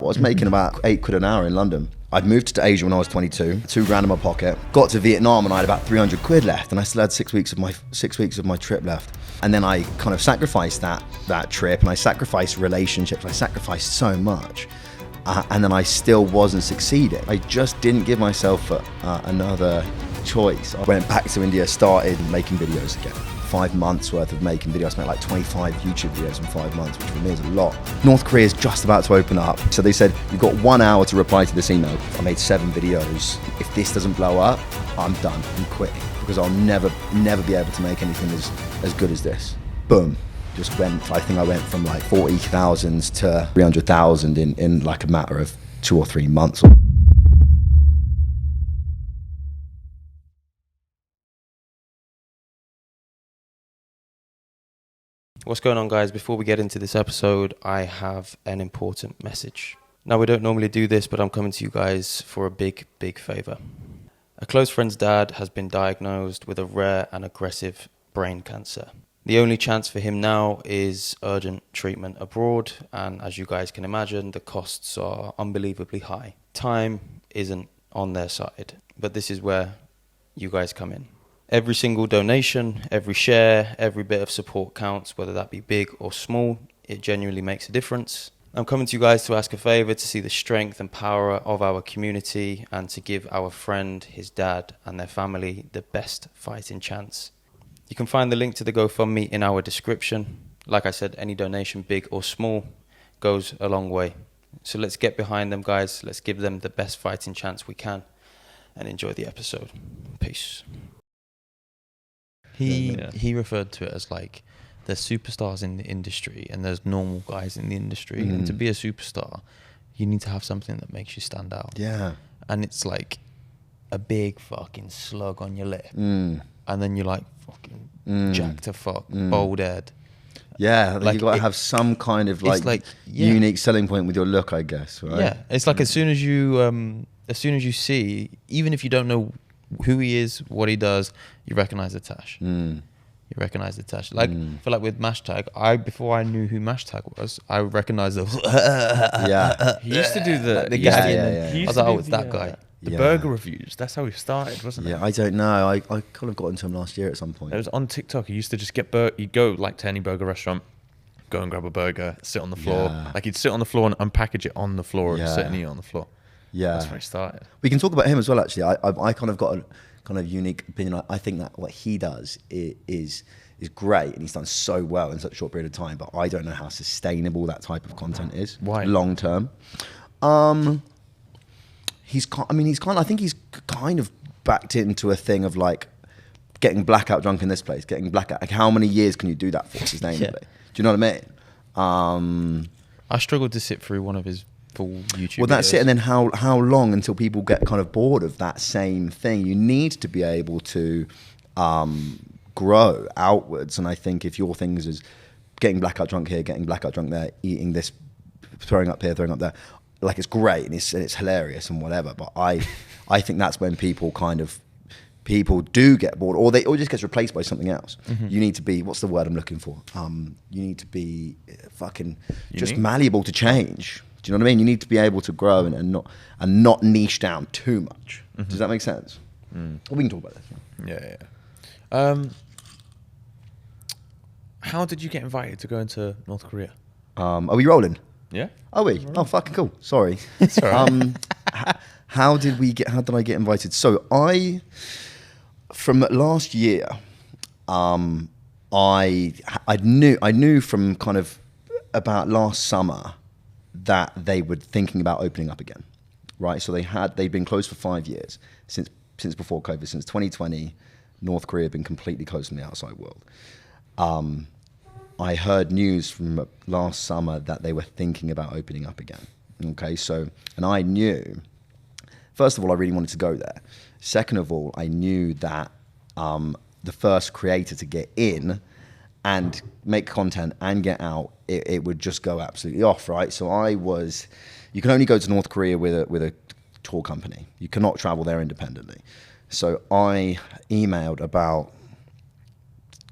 was making about £8 an hour in London. I'd moved to Asia when I was 22, £2,000 in my pocket. Got to Vietnam and I had about £300 left, and I still had 6 weeks of my trip left. And then I kind of sacrificed that trip, and I sacrificed relationships. I sacrificed so much, and then I still wasn't succeeding. I just didn't give myself another choice. I went back to India, started making videos again. 5 months worth of making videos. I spent like 25 YouTube videos in 5 months, which for me is a lot. North Korea is just about to open up. So they said, you've got 1 hour to reply to this email. I made 7 videos. If this doesn't blow up, I'm done. I'm quitting, because I'll never be able to make anything as good as this. Boom. I think I went from like 40,000 to 300,000 in like a matter of 2 or 3 months. What's going on, guys? Before we get into this episode, I have an important message. Now, we don't normally do this, but I'm coming to you guys for a big favor. A close friend's dad has been diagnosed with a rare and aggressive brain cancer. The only chance for him now is urgent treatment abroad, and as you guys can imagine, the costs are unbelievably high. Time isn't on their side, but this is where you guys come in. Every single donation, every share, every bit of support counts, whether that be big or small. It genuinely makes a difference. I'm coming to you guys to ask a favor, to see the strength and power of our community, and to give our friend, his dad, and their family the best fighting chance. You can find the link to the GoFundMe in our description. Like I said, any donation, big or small, goes a long way. So let's get behind them, guys. Let's give them the best fighting chance we can, and enjoy the episode. Peace. He referred to it as like there's superstars in the industry and there's normal guys in the industry. And to be a superstar, you need to have something that makes you stand out. Yeah. And it's like a big fucking slug on your lip. And then you're like fucking jacked to fuck, bold head. Yeah, like you got to have some kind of like unique selling point with your look, I guess, right? Yeah, it's like as soon as you see, even if you don't know who he is, what he does, you recognize the tash. You recognize the tash. Like, I feel like with Mashtag, before I knew who Mashtag was, I recognized the He used to do the guy. I was like, oh, it's that guy. The burger reviews. That's how he started, wasn't it? Yeah, I don't know. I kind of got into him last year at some point. It was on TikTok. He used to just get he'd go like to any burger restaurant, go and grab a burger, sit on the floor. Yeah. Like he'd sit on the floor and unpackage it on the floor and sit and eat on the floor. Yeah, that's where he started. We can talk about him as well. Actually, I kind of got a kind of unique opinion. I think that what he does is great, and he's done so well in such a short period of time. But I don't know how sustainable that type of content is. Why? Long term. I think he's kind of backed into a thing of like getting blackout drunk in this place, getting blackout. Like, how many years can you do that for sustainably? Do you know what I mean? I struggled to sit through one of his full YouTube Well, that's videos. it. And then how long until people get kind of bored of that same thing? You need to be able to grow outwards. And I think if your things is getting blackout drunk here, getting blackout drunk there, eating this, throwing up here, throwing up there, like it's great and it's hilarious and whatever. But I think that's when people do get bored, or it just gets replaced by something else. You need to be, what's the word I'm looking for? You need to be fucking just malleable to change. Do you know what I mean? You need to be able to grow and not niche down too much. Does that make sense? Well, we can talk about this. Yeah. How did you get invited to go into North Korea? Are we rolling? Yeah. Are we? Oh, fucking cool. Sorry. It's all right. How did I get invited? So from last year, I knew from kind of about last summer that they were thinking about opening up again, right? So they'd been closed for 5 years since before COVID, since 2020. North Korea had been completely closed from the outside world. I heard news from last summer that they were thinking about opening up again. Okay, and I knew, first of all, I really wanted to go there. Second of all, I knew that the first creator to get in and make content and get out, it would just go absolutely off, right? So you can only go to North Korea with a tour company. You cannot travel there independently. So I emailed about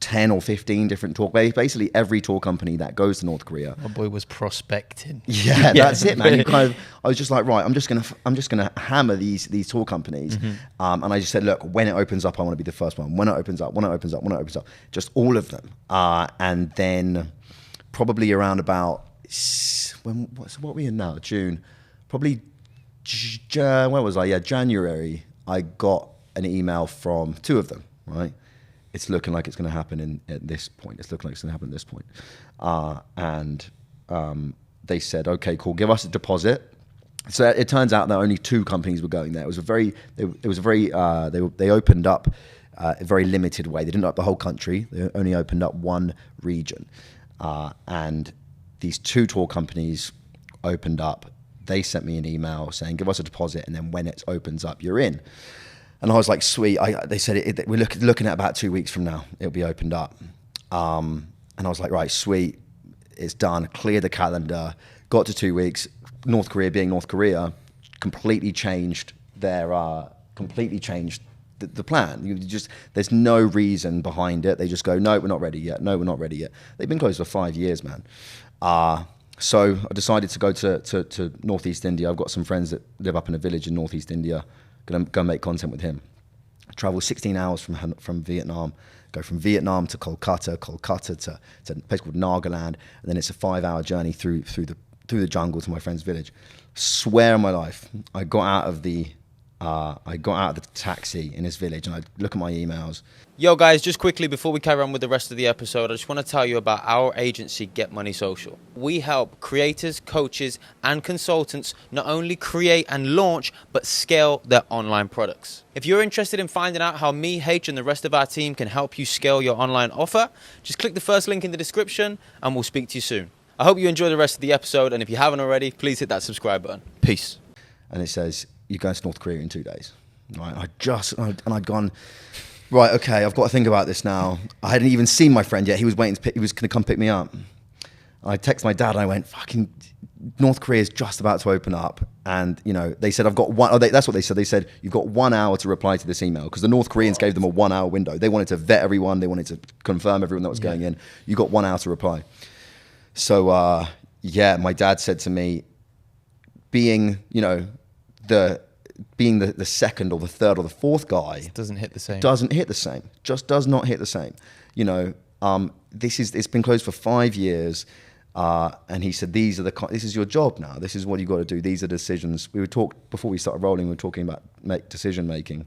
10 or 15 different tour, basically every tour company that goes to North Korea. My boy was prospecting. Yeah, that's it, man. I was just like, right, I'm just gonna hammer these tour companies, and I just said, look, when it opens up, I want to be the first one. When it opens up, just all of them. And then probably around about what are we in now? June, probably. Where was I? Yeah, January. I got an email from 2 of them. Right, it's looking like it's going to happen at this point. It's looking like it's going to happen at this point. And they said, okay, cool, give us a deposit. So it turns out that only 2 companies were going there. They opened up a very limited way. They didn't open up the whole country. They only opened up one region. And these 2 tour companies opened up. They sent me an email saying, give us a deposit, and then when it opens up, you're in. And I was like, sweet. They said, we're looking at about 2 weeks from now, it'll be opened up. And I was like, right, sweet, it's done. Clear the calendar. Got to 2 weeks. North Korea being North Korea, completely changed the plan. There's no reason behind it. They just go, no, we're not ready yet. No, we're not ready yet. They've been closed for 5 years, man. So I decided to go to Northeast India. I've got some friends that live up in a village in Northeast India. Gonna go make content with him. Travel 16 hours from Vietnam. Go from Vietnam to Kolkata to a place called Nagaland, and then it's a 5-hour journey through the jungle to my friend's village. Swear on my life, I got out of the taxi in his village, and I look at my emails. Yo guys, just quickly before we carry on with the rest of the episode, I just want to tell you about our agency, Get Money Social. We help creators, coaches, and consultants not only create and launch, but scale their online products. If you're interested in finding out how me, H, and the rest of our team can help you scale your online offer, just click the first link in the description, and we'll speak to you soon. I hope you enjoy the rest of the episode, and if you haven't already, please hit that subscribe button. Peace. And it says, you're going to North Korea in 2 days. Right? I'd gone, right, okay, I've got to think about this now. I hadn't even seen my friend yet. He was going to come pick me up. I texted my dad and I went, fucking North Korea is just about to open up. And, they said, that's what they said. They said, you've got 1 hour to reply to this email, because the North Koreans gave them a 1 hour window. They wanted to vet everyone. They wanted to confirm everyone that was going in. You got 1 hour to reply. So, my dad said to me, being the second or the third or the fourth guy, it doesn't hit the same. Just does not hit the same. It's been closed for 5 years. And he said, this is your job now. This is what you've got to do. These are decisions. Before we started rolling, we were talking about decision making.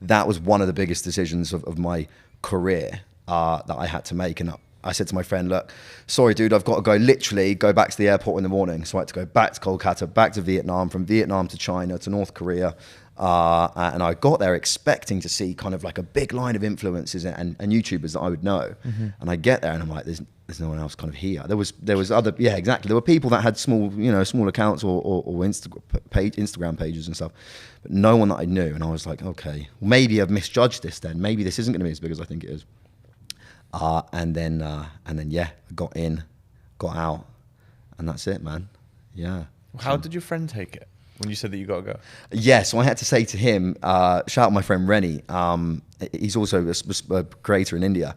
That was one of the biggest decisions of my career that I had to make. And I said to my friend, look, sorry, dude, I've got to go back to the airport in the morning. So I had to go back to Kolkata, back to Vietnam, from Vietnam to China, to North Korea. And I got there expecting to see kind of like a big line of influencers and YouTubers that I would know. Mm-hmm. And I get there and I'm like, there's no one else kind of here. There was other, yeah, exactly. There were people that had small accounts or Instagram pages and stuff, but no one that I knew. And I was like, okay, maybe I've misjudged this then. Maybe this isn't going to be as big as I think it is. And then I got in, got out, and that's it, man. Yeah. How did your friend take it when you said that you got to go? Yeah, so I had to say to him, shout out my friend Rennie. He's also a creator in India.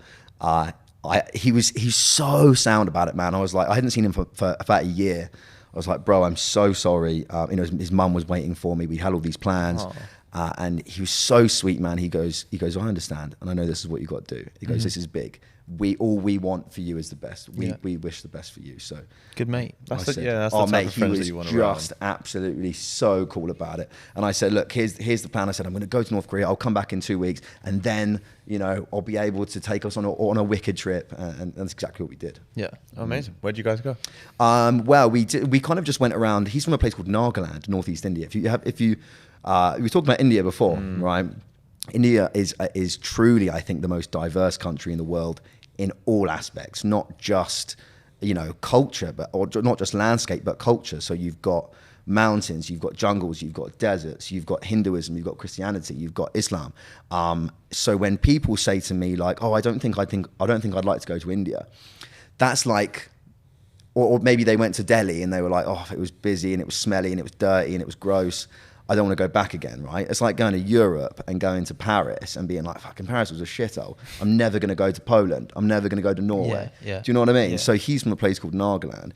He's so sound about it, man. I was like, I hadn't seen him for about a year. I was like, bro, I'm so sorry. His mum was waiting for me. We had all these plans. And he was so sweet, man. He goes, I understand, and I know this is what you got to do. He goes, this is big. All we want for you is the best. We wish the best for you. So good, mate. That's the type of friends that you want around. He was just absolutely so cool about it. And I said, look, here's the plan. I said, I'm going to go to North Korea. I'll come back in 2 weeks, and then I'll be able to take us on a wicked trip. And that's exactly what we did. Yeah, amazing. Where'd you guys go? Well, we kind of just went around. He's from a place called Nagaland, Northeast India. We were talking about India before, right? India is truly, I think, the most diverse country in the world in all aspects, not just culture, or not just landscape, but culture. So you've got mountains, you've got jungles, you've got deserts, you've got Hinduism, you've got Christianity, you've got Islam. So when people say to me like, "Oh, I don't think I'd like to go to India," that's like, or maybe they went to Delhi and they were like, "Oh, it was busy and it was smelly and it was dirty and it was gross." I don't want to go back again, right? It's like going to Europe and going to Paris and being like, fucking Paris was a shithole. I'm never going to go to Poland. I'm never going to go to Norway. Yeah. Do you know what I mean? Yeah. So he's from a place called Nagaland.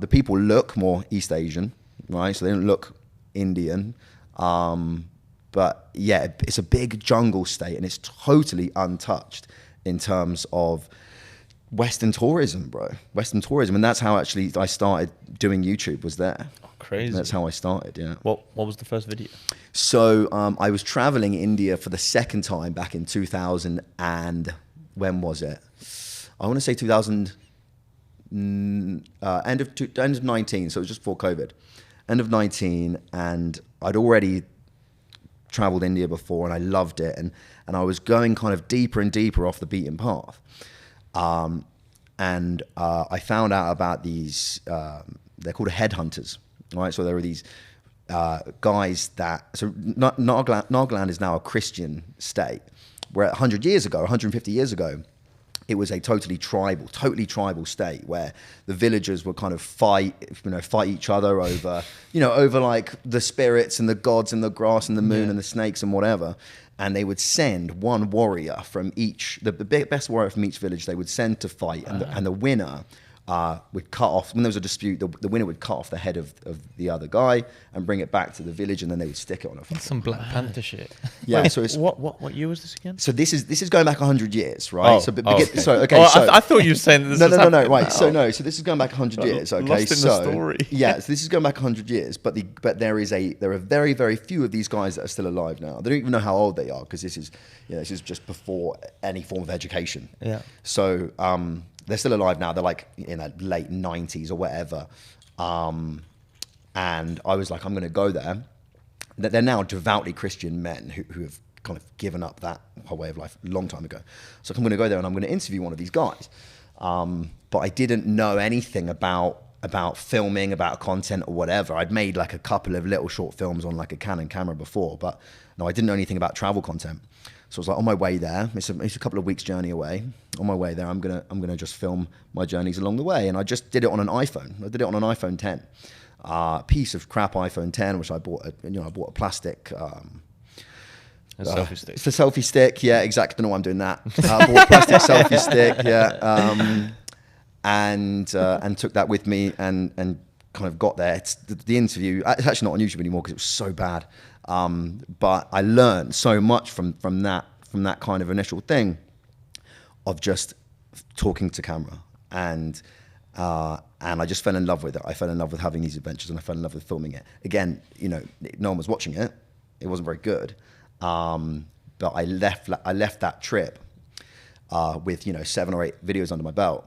The people look more East Asian, right? So they don't look Indian. But yeah, it's a big jungle state and it's totally untouched in terms of Western tourism, bro. Western tourism. And that's how actually I started doing YouTube, was there. Crazy. That's how I started, yeah. What was the first video? So I was traveling India for the second time back in 2000 and when was it? I want to say 2000, end of 19, so it was just before COVID. End of 19, and I'd already traveled India before and I loved it, and I was going kind of deeper and deeper off the beaten path. And I found out about these, they're called headhunters. Right, so there are these guys that, so Nagaland is now a Christian state, where 100 years ago, 150 years ago, it was a totally tribal state where the villagers would kind of fight each other over, over like the spirits and the gods and the grass and the moon and the snakes and whatever. And they would send one warrior from each, the best warrior from each village, they would send to fight, and the winner would cut off, when there was a dispute, the winner would cut off the head of the other guy and bring it back to the village, and then they would stick it on a That's some Black Panther shit. Yeah. Wait, So it's what year was this again? so this is going back 100 years, right? Oh, Okay. I thought you were saying this. No. happening Right. now. So this is going back 100 years. Okay. Lost in the story. Yeah. So this is going back 100 years, but there are very, very few of these guys that are still alive now. They don't even know how old they are, because this is just before any form of education. Yeah. So they're still alive now. They're like in their late 90s or whatever. And I was like, I'm going to go there. They're now devoutly Christian men who have kind of given up that whole way of life a long time ago. So I'm going to go there and I'm going to interview one of these guys. But I didn't know anything about filming, about content or whatever. I'd made like a couple of little short films on like a Canon camera before, but no, I didn't know anything about travel content. So I was like, on my way there, it's a couple of weeks journey away. On my way there, I'm gonna just film my journeys along the way, and I just did it on an iPhone. I did it on an iPhone 10, piece of crap iPhone 10, which I bought. I bought a plastic. A selfie stick. It's a selfie stick, yeah, exactly. Don't know why I'm doing that. I bought a plastic selfie stick, yeah, and took that with me and kind of got there. It's the interview. It's actually not on YouTube anymore because it was so bad. But I learned so much from that kind of initial thing of just talking to camera, and I just fell in love with it. I fell in love with having these adventures, and I fell in love with filming it. Again, no one was watching it. It wasn't very good. But I left that trip with 7 or 8 videos under my belt.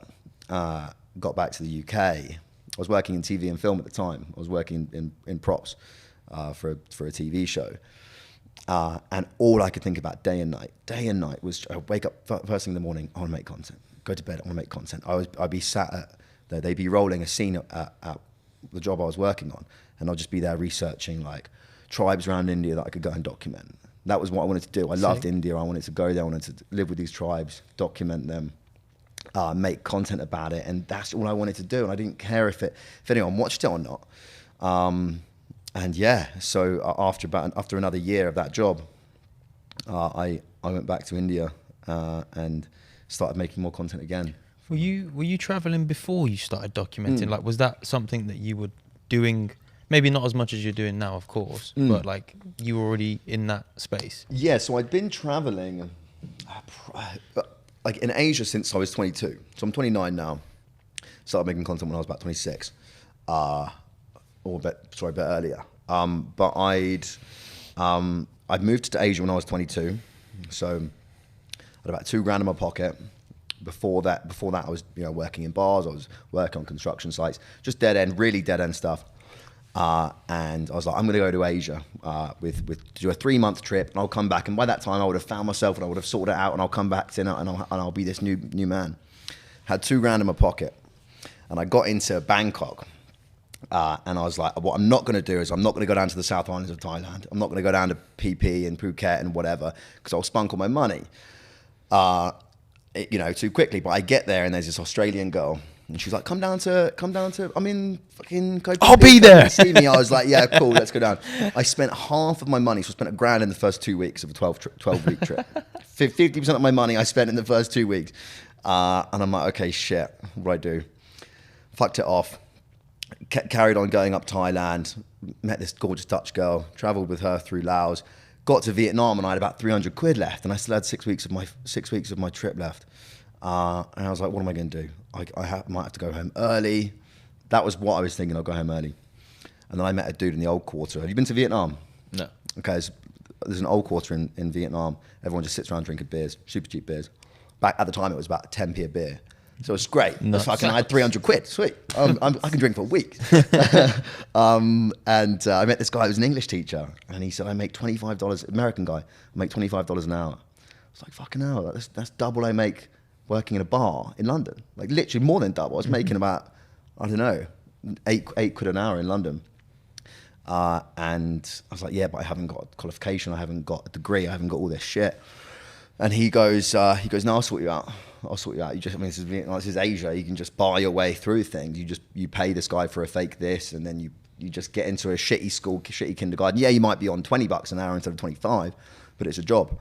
Got back to the UK. I was working in TV and film at the time. I was working in props for a TV show. And all I could think about day and night was I wake up first thing in the morning, I want to make content. Go to bed, I want to make content. I'd be sat they'd be rolling a scene at the job I was working on, and I'd just be there researching like tribes around India that I could go and document. That was what I wanted to do. I loved India. I wanted to go there. I wanted to live with these tribes, document them, make content about it, and that's all I wanted to do. And I didn't care if anyone watched it or not. And yeah, so after another year of that job, I went back to India and started making more content again. Were you traveling before you started documenting? Like, was that something that you were doing? Maybe not as much as you're doing now, of course, but like you were already in that space. Yeah, so I'd been traveling like in Asia since I was 22. So I'm 29 now. Started making content when I was about 26, or a bit earlier. But I'd moved to Asia when I was 22. So I had about $2,000 in my pocket. Before that, I was working in bars. I was working on construction sites, just really dead end stuff. And I was like, I'm going to go to Asia with do a 3-month trip, and I'll come back. And by that time, I would have found myself, and I would have sorted it out, and I'll come back and I'll be this new man. Had $2,000 in my pocket, and I got into Bangkok. And I was like, what I'm not going to do is I'm not going to go down to the South Islands of Thailand. I'm not going to go down to PP and Phuket and whatever, because I'll spunk all my money, too quickly. But I get there, and there's this Australian girl And she's like, come down to, I'm in fucking Copenhagen. I'll be there. See me. I was like, yeah, cool, let's go down. I spent half of my money, so I spent $1,000 in the first 2 weeks of a 12-week trip. 50% of my money I spent in the first 2 weeks. And I'm like, okay, shit, what do I do? Fucked it off. Carried on going up Thailand, met this gorgeous Dutch girl, traveled with her through Laos, got to Vietnam and I had about 300 quid left, and I still had 6 weeks of my trip left. And I was like, what am I going to do? I might have to go home early. That was what I was thinking. I'll go home early. And then I met a dude in the old quarter. Have you been to Vietnam? No. Okay, there's an old quarter in Vietnam. Everyone just sits around drinking beers, super cheap beers. Back at the time, it was about 10p a beer. So it's great. Nuts. I had 300 quid. Sweet. I can drink for a week. And I met this guy who was an English teacher. And he said, I make $25, American guy, I make $25 an hour. I was like, fucking hell, that's double I make working in a bar in London. Like literally more than double. I was making about, I don't know, eight quid an hour in London. And I was like, yeah, but I haven't got a qualification. I haven't got a degree. I haven't got all this shit. And he goes, no, I'll sort you out. This is Vietnam, this is Asia. You can just buy your way through things. You pay this guy for a fake this, and then you just get into a shitty school, shitty kindergarten. Yeah, you might be on $20 an hour instead of 25, but it's a job.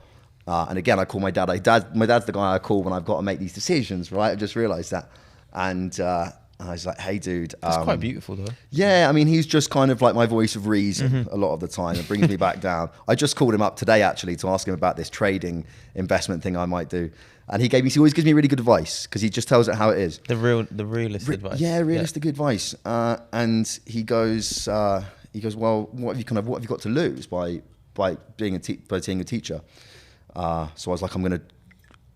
And again, I call my dad. My dad's the guy I call when I've got to make these decisions, right? I just realised that. And I was like, hey, dude. That's quite beautiful, though. Yeah, I mean, he's just kind of like my voice of reason a lot of the time. It brings me back down. I just called him up today, actually, to ask him about this trading investment thing I might do. And he always gives me really good advice because he just tells it how it is. The realist advice. Yeah, realistic advice. And he goes, well, what have you got to lose by being a teacher? So I was like,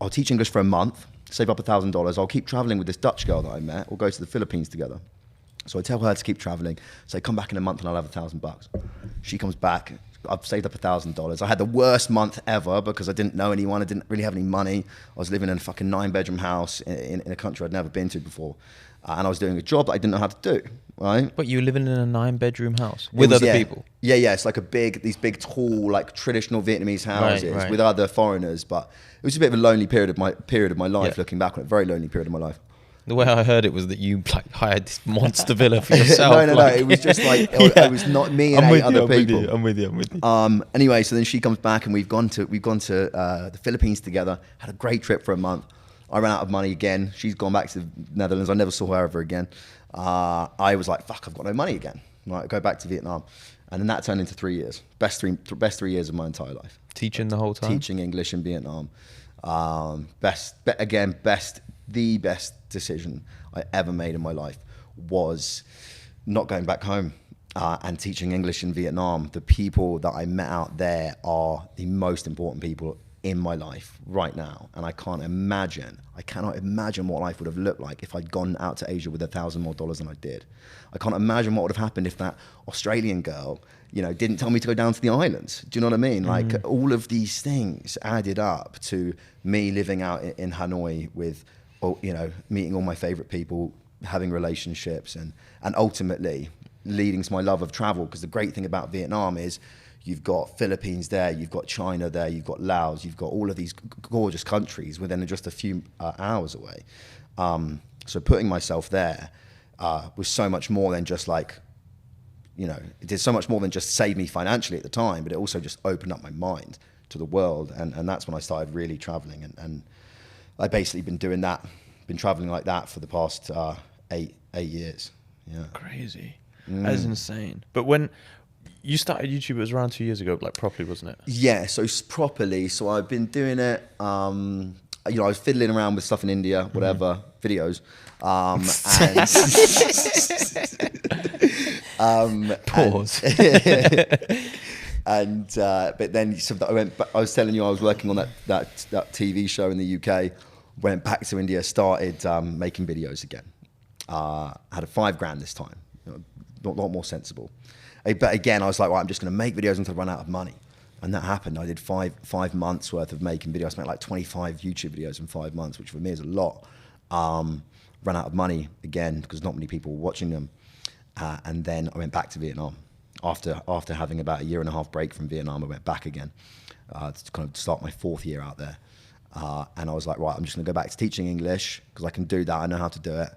I'll teach English for a month, save up $1,000. I'll keep traveling with this Dutch girl that I met. We'll go to the Philippines together. So I tell her to keep traveling. Say, come back in a month and I'll have $1,000. She comes back. I've saved up $1,000. I had the worst month ever because I didn't know anyone. I didn't really have any money. I was living in a fucking 9-bedroom house in a country I'd never been to before. And I was doing a job that I didn't know how to do, right? But you were living in a 9-bedroom house with other people? Yeah, it's like these big, tall, like traditional Vietnamese houses right. with other foreigners. But it was a bit of a lonely period of my life, looking back on it. Very lonely period of my life. The way I heard it was that you like hired this monster villa for yourself. No. It was just like it was not me and 8 other people. I'm with you. Anyway, so then she comes back and we've gone to the Philippines together. Had a great trip for a month. I ran out of money again. She's gone back to the Netherlands. I never saw her ever again. I was like, fuck, I've got no money again. Right, go back to Vietnam. And then that turned into 3 years. Best 3 years of my entire life. Teaching the whole time? Teaching English in Vietnam. The best decision I ever made in my life was not going back home and teaching English in Vietnam. The people that I met out there are the most important people in my life right now. And I cannot imagine what life would have looked like if I'd gone out to Asia with $1,000 more than I did. I can't imagine what would have happened if that Australian girl, didn't tell me to go down to the islands. Do you know what I mean? Like all of these things added up to me living out in Hanoi with, meeting all my favorite people, having relationships, and ultimately leading to my love of travel. Because the great thing about Vietnam is you've got Philippines there, you've got China there, you've got Laos, you've got all of these gorgeous countries within just a few hours away. So putting myself there was so much more than just it did so much more than just save me financially at the time, but it also just opened up my mind to the world. And that's when I started really traveling. And I've basically been doing that, been traveling like that for the past 8 years. Yeah. Crazy. That is insane. But when you started YouTube, it was around 2 years ago, like properly, wasn't it? Yeah, so properly. So I've been doing it, I was fiddling around with stuff in India, whatever, videos. Pause. But then I was telling you I was working on that TV show in the UK, went back to India, started making videos again. Had a $5,000 this time, a lot more sensible. But again, I was like, well, I'm just going to make videos until I run out of money. And that happened. I did five months worth of making videos. I spent like 25 YouTube videos in 5 months, which for me is a lot. Ran out of money again because not many people were watching them. And then I went back to Vietnam. After having about a 1.5 year break from Vietnam, I went back again to kind of start my 4th year out there. And I was like, right, I'm just going to go back to teaching English because I can do that. I know how to do it.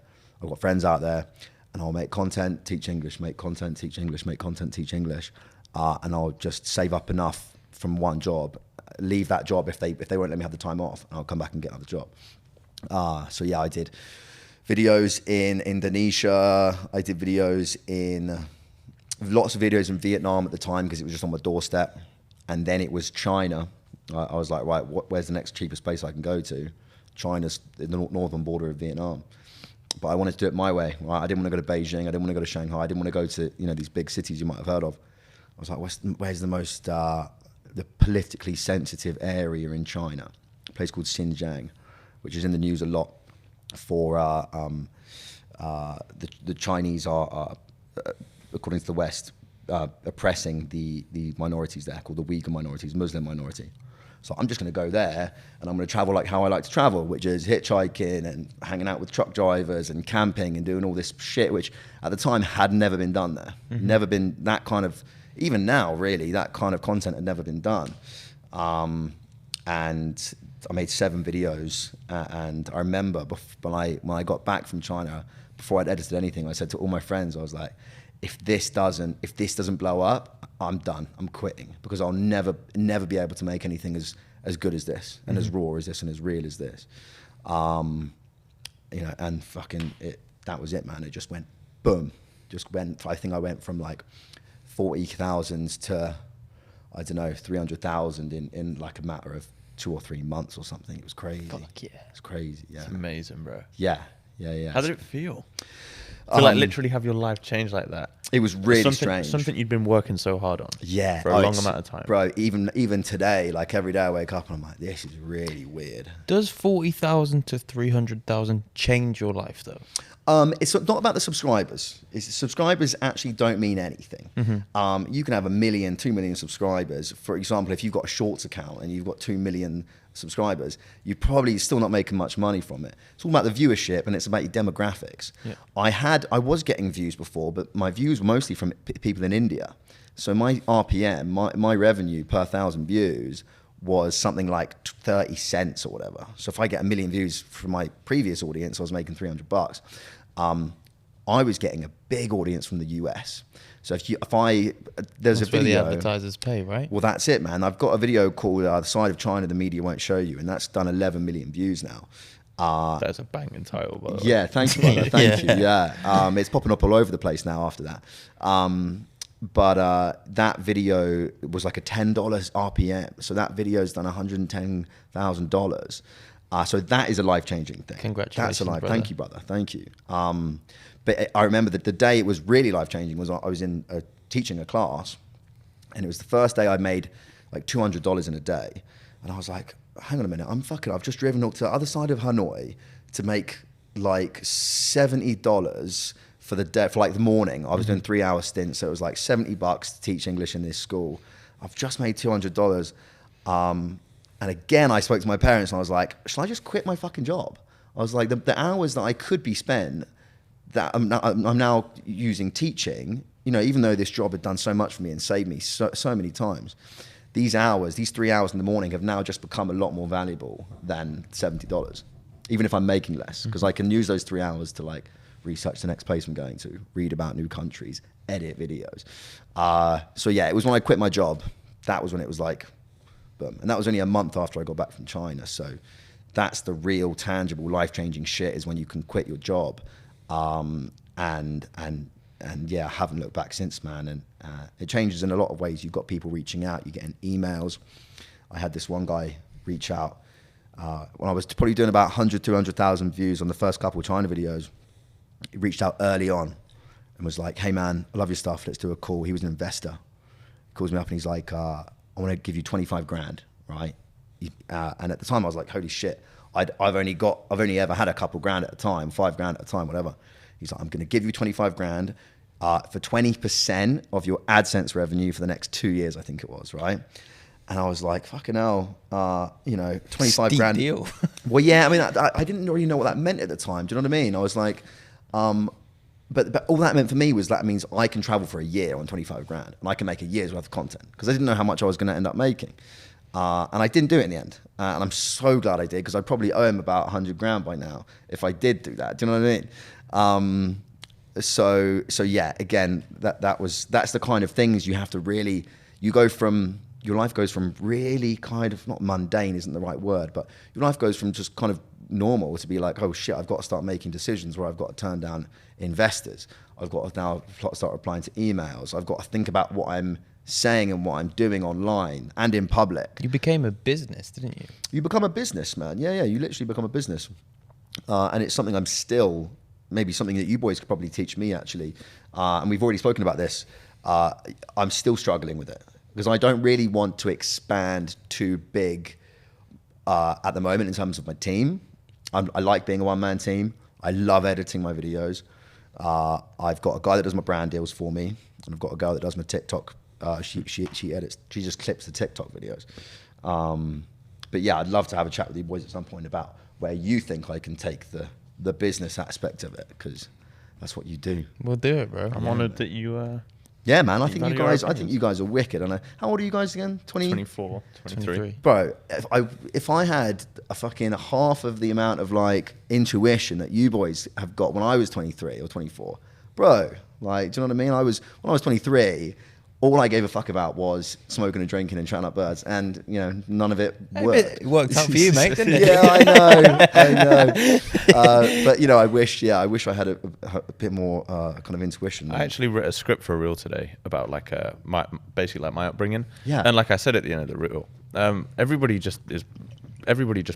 I've got friends out there, and I'll make content, teach English, make content, teach English, make content, teach English, and I'll just save up enough from one job, leave that job if they won't let me have the time off, and I'll come back and get another job. So yeah, I did videos in Indonesia. I did videos lots of videos in Vietnam at the time because it was just on my doorstep. And then it was China. I was like, right, where's the next cheapest place I can go to? China's the northern border of Vietnam. But I wanted to do it my way, right? I didn't want to go to Beijing. I didn't want to go to Shanghai. I didn't want to go to, these big cities you might have heard of. I was like, where's the most, the politically sensitive area in China? A place called Xinjiang, which is in the news a lot for the Chinese are according to the West, oppressing the minorities there, called the Uyghur minorities, Muslim minority. So I'm just going to go there, and I'm going to travel like how I like to travel, which is hitchhiking and hanging out with truck drivers and camping and doing all this shit, which at the time had never been done there. Mm-hmm. Never been that kind of, even now really, that kind of content had never been done. And I made 7 videos, and I remember when I got back from China, before I'd edited anything, I said to all my friends, I was like, if this doesn't blow up, I'm done. I'm quitting, because I'll never be able to make anything as good as this, and as raw as this, and as real as this. And fucking that was it, man. It just went boom. I think I went from like 40,000 to, I don't know, 300,000 in like a matter of 2 or 3 months or something. It was crazy. Fuck yeah. It's crazy. Yeah. It's amazing, bro. Yeah. How did it feel? To like literally have your life change like that? It was really strange. Something you'd been working so hard on. Yeah. For a long amount of time. Bro, even today, like every day I wake up and I'm like, this is really weird. Does 40,000 to 300,000 change your life though? It's not about the subscribers. Subscribers actually don't mean anything. Mm-hmm. You can have 1 million, 2 million subscribers. For example, if you've got a Shorts account and you've got 2 million subscribers, you're probably still not making much money from it. It's all about the viewership, and it's about your demographics. Yeah. I was getting views before, but my views were mostly from people in India. So my RPM, my revenue per 1,000 views was something like 30 cents or whatever. So if I get 1 million views from my previous audience, I was making $300. I was getting a big audience from the US. So there's that's a video. Where the advertisers pay, right? Well, that's it, man. I've got a video called "The Side of China the Media Won't Show You," and that's done 11 million views now. That's a banging title, by the way. Yeah, thank you, brother. Thank you. Yeah, it's popping up all over the place now after that. But that video was like a $10 RPM. So that video's done $110,000. So that is a life-changing thing. Congratulations, brother. Thank you, brother. Thank you. But I remember that the day it was really life-changing was I was in teaching a class, and it was the first day I made like $200 in a day. And I was like, hang on a minute, I've just driven up to the other side of Hanoi to make like $70 for the day, for like the morning. I was doing 3-hour stints, so it was like $70 to teach English in this school. I've just made $200. And again, I spoke to my parents and I was like, shall I just quit my fucking job? I was like, the hours that I could be spent, that I'm now using teaching, even though this job had done so much for me and saved me so many times, these 3 hours in the morning have now just become a lot more valuable than $70, even if I'm making less, because I can use those 3 hours to like research the next place I'm going to, read about new countries, edit videos. So yeah, it was when I quit my job. That was when it was like, boom. And that was only a month after I got back from China. So that's the real tangible life-changing shit, is when you can quit your job. And yeah, I haven't looked back since, man. And it changes in a lot of ways. You've got people reaching out, you're getting emails. I had this one guy reach out when I was probably doing about 100, 200,000 views on the first couple of China videos. He reached out early on and was like, hey man, I love your stuff, let's do a call. He was an investor. He calls me up and he's like, I want to give you 25 grand, right? And at the time I was like, holy shit, I've only ever had a couple grand at a time, 5 grand at a time, whatever. He's like, I'm going to give you 25 grand for 20% of your AdSense revenue for the next 2 years, I think it was, right? And I was like, fucking hell, 25 Steep grand. Deal. Well, yeah, I mean, I didn't really know what that meant at the time. Do you know what I mean? I was like, but all that meant for me was that means I can travel for a year on 25 grand and I can make a year's worth of content, because I didn't know how much I was going to end up making. And I didn't do it in the end. And I'm so glad I did, because I'd probably owe him about 100 grand by now if I did do that. Do you know what I mean? So yeah, again, that's the kind of things you have to really, your life goes from really kind of, not mundane isn't the right word, but your life goes from just kind of normal to be like, oh shit, I've got to start making decisions where I've got to turn down investors. I've got to now start replying to emails. I've got to think about what I'm saying and what I'm doing online and in public. You became a business, didn't you? You become a business, man. Yeah, you literally become a business. And it's something I'm still, maybe something that you boys could probably teach me actually. And we've already spoken about this. I'm still struggling with it because I don't really want to expand too big at the moment in terms of my team. I like being a one-man team. I love editing my videos. I've got a guy that does my brand deals for me, and I've got a girl that does my TikTok. She edits. She just clips the TikTok videos. But yeah, I'd love to have a chat with you boys at some point about where you think I can take the business aspect of it, because that's what you do. We'll do it, bro. I'm honoured that you. Yeah, man. I think you guys are wicked. And how old are you guys again? 24, 23. Bro, if I had a fucking half of the amount of like intuition that you boys have got when I was 23 or 24, bro, like, do you know what I mean? When I was 23, all I gave a fuck about was smoking and drinking and chatting up birds, and none of it worked. It worked out for you, mate, didn't it? Yeah, I know. But I wish I had a bit more kind of intuition. I actually wrote a script for a reel today about like my upbringing. Yeah. And like I said at the end of the reel, everybody just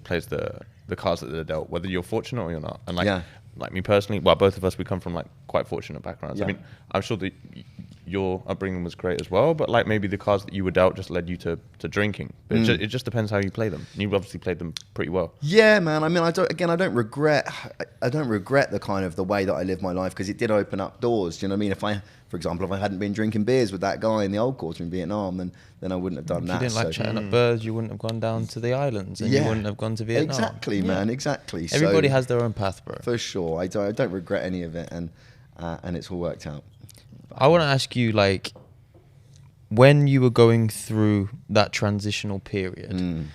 plays the cards that they're dealt, whether you're fortunate or you're not. And like me personally, well, both of us, we come from like quite fortunate backgrounds. Yeah. I mean, I'm sure that your upbringing was great as well, but like maybe the cards that you were dealt just led you to drinking. But it just depends how you play them. And you obviously played them pretty well. Yeah, man. I mean, I don't regret the kind of the way that I lived my life, because it did open up doors. Do you know what I mean? For example, if I hadn't been drinking beers with that guy in the old quarter in Vietnam, then I wouldn't have done that. If you didn't like chatting up birds, you wouldn't have gone down to the islands, and you wouldn't have gone to Vietnam. Exactly, man. Exactly. Everybody has their own path, bro. For sure. I don't regret any of it, and it's all worked out. I want to ask you, like, when you were going through that transitional period,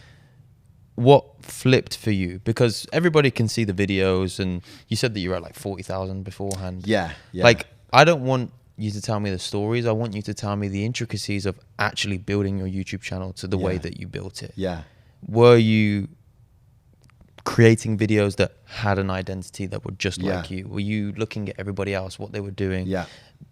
what flipped for you? Because everybody can see the videos, and you said that you were at like 40,000 beforehand. Yeah. Like, I don't want you to tell me the stories. I want you to tell me the intricacies of actually building your YouTube channel to the way that you built it. Yeah. Were you creating videos that had an identity that were just like you? Were you looking at everybody else, what they were doing,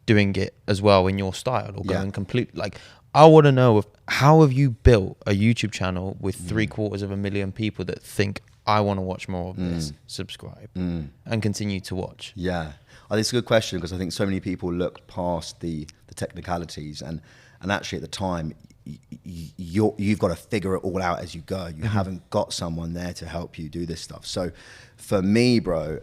doing it as well in your style, or going complete? Like, I want to know how have you built a YouTube channel with 750,000 people that think, I want to watch more of this, subscribe, and continue to watch? Yeah. I think it's a good question, because I think so many people look past the technicalities, and actually at the time, you've got to figure it all out as you go. You haven't got someone there to help you do this stuff. So for me, bro,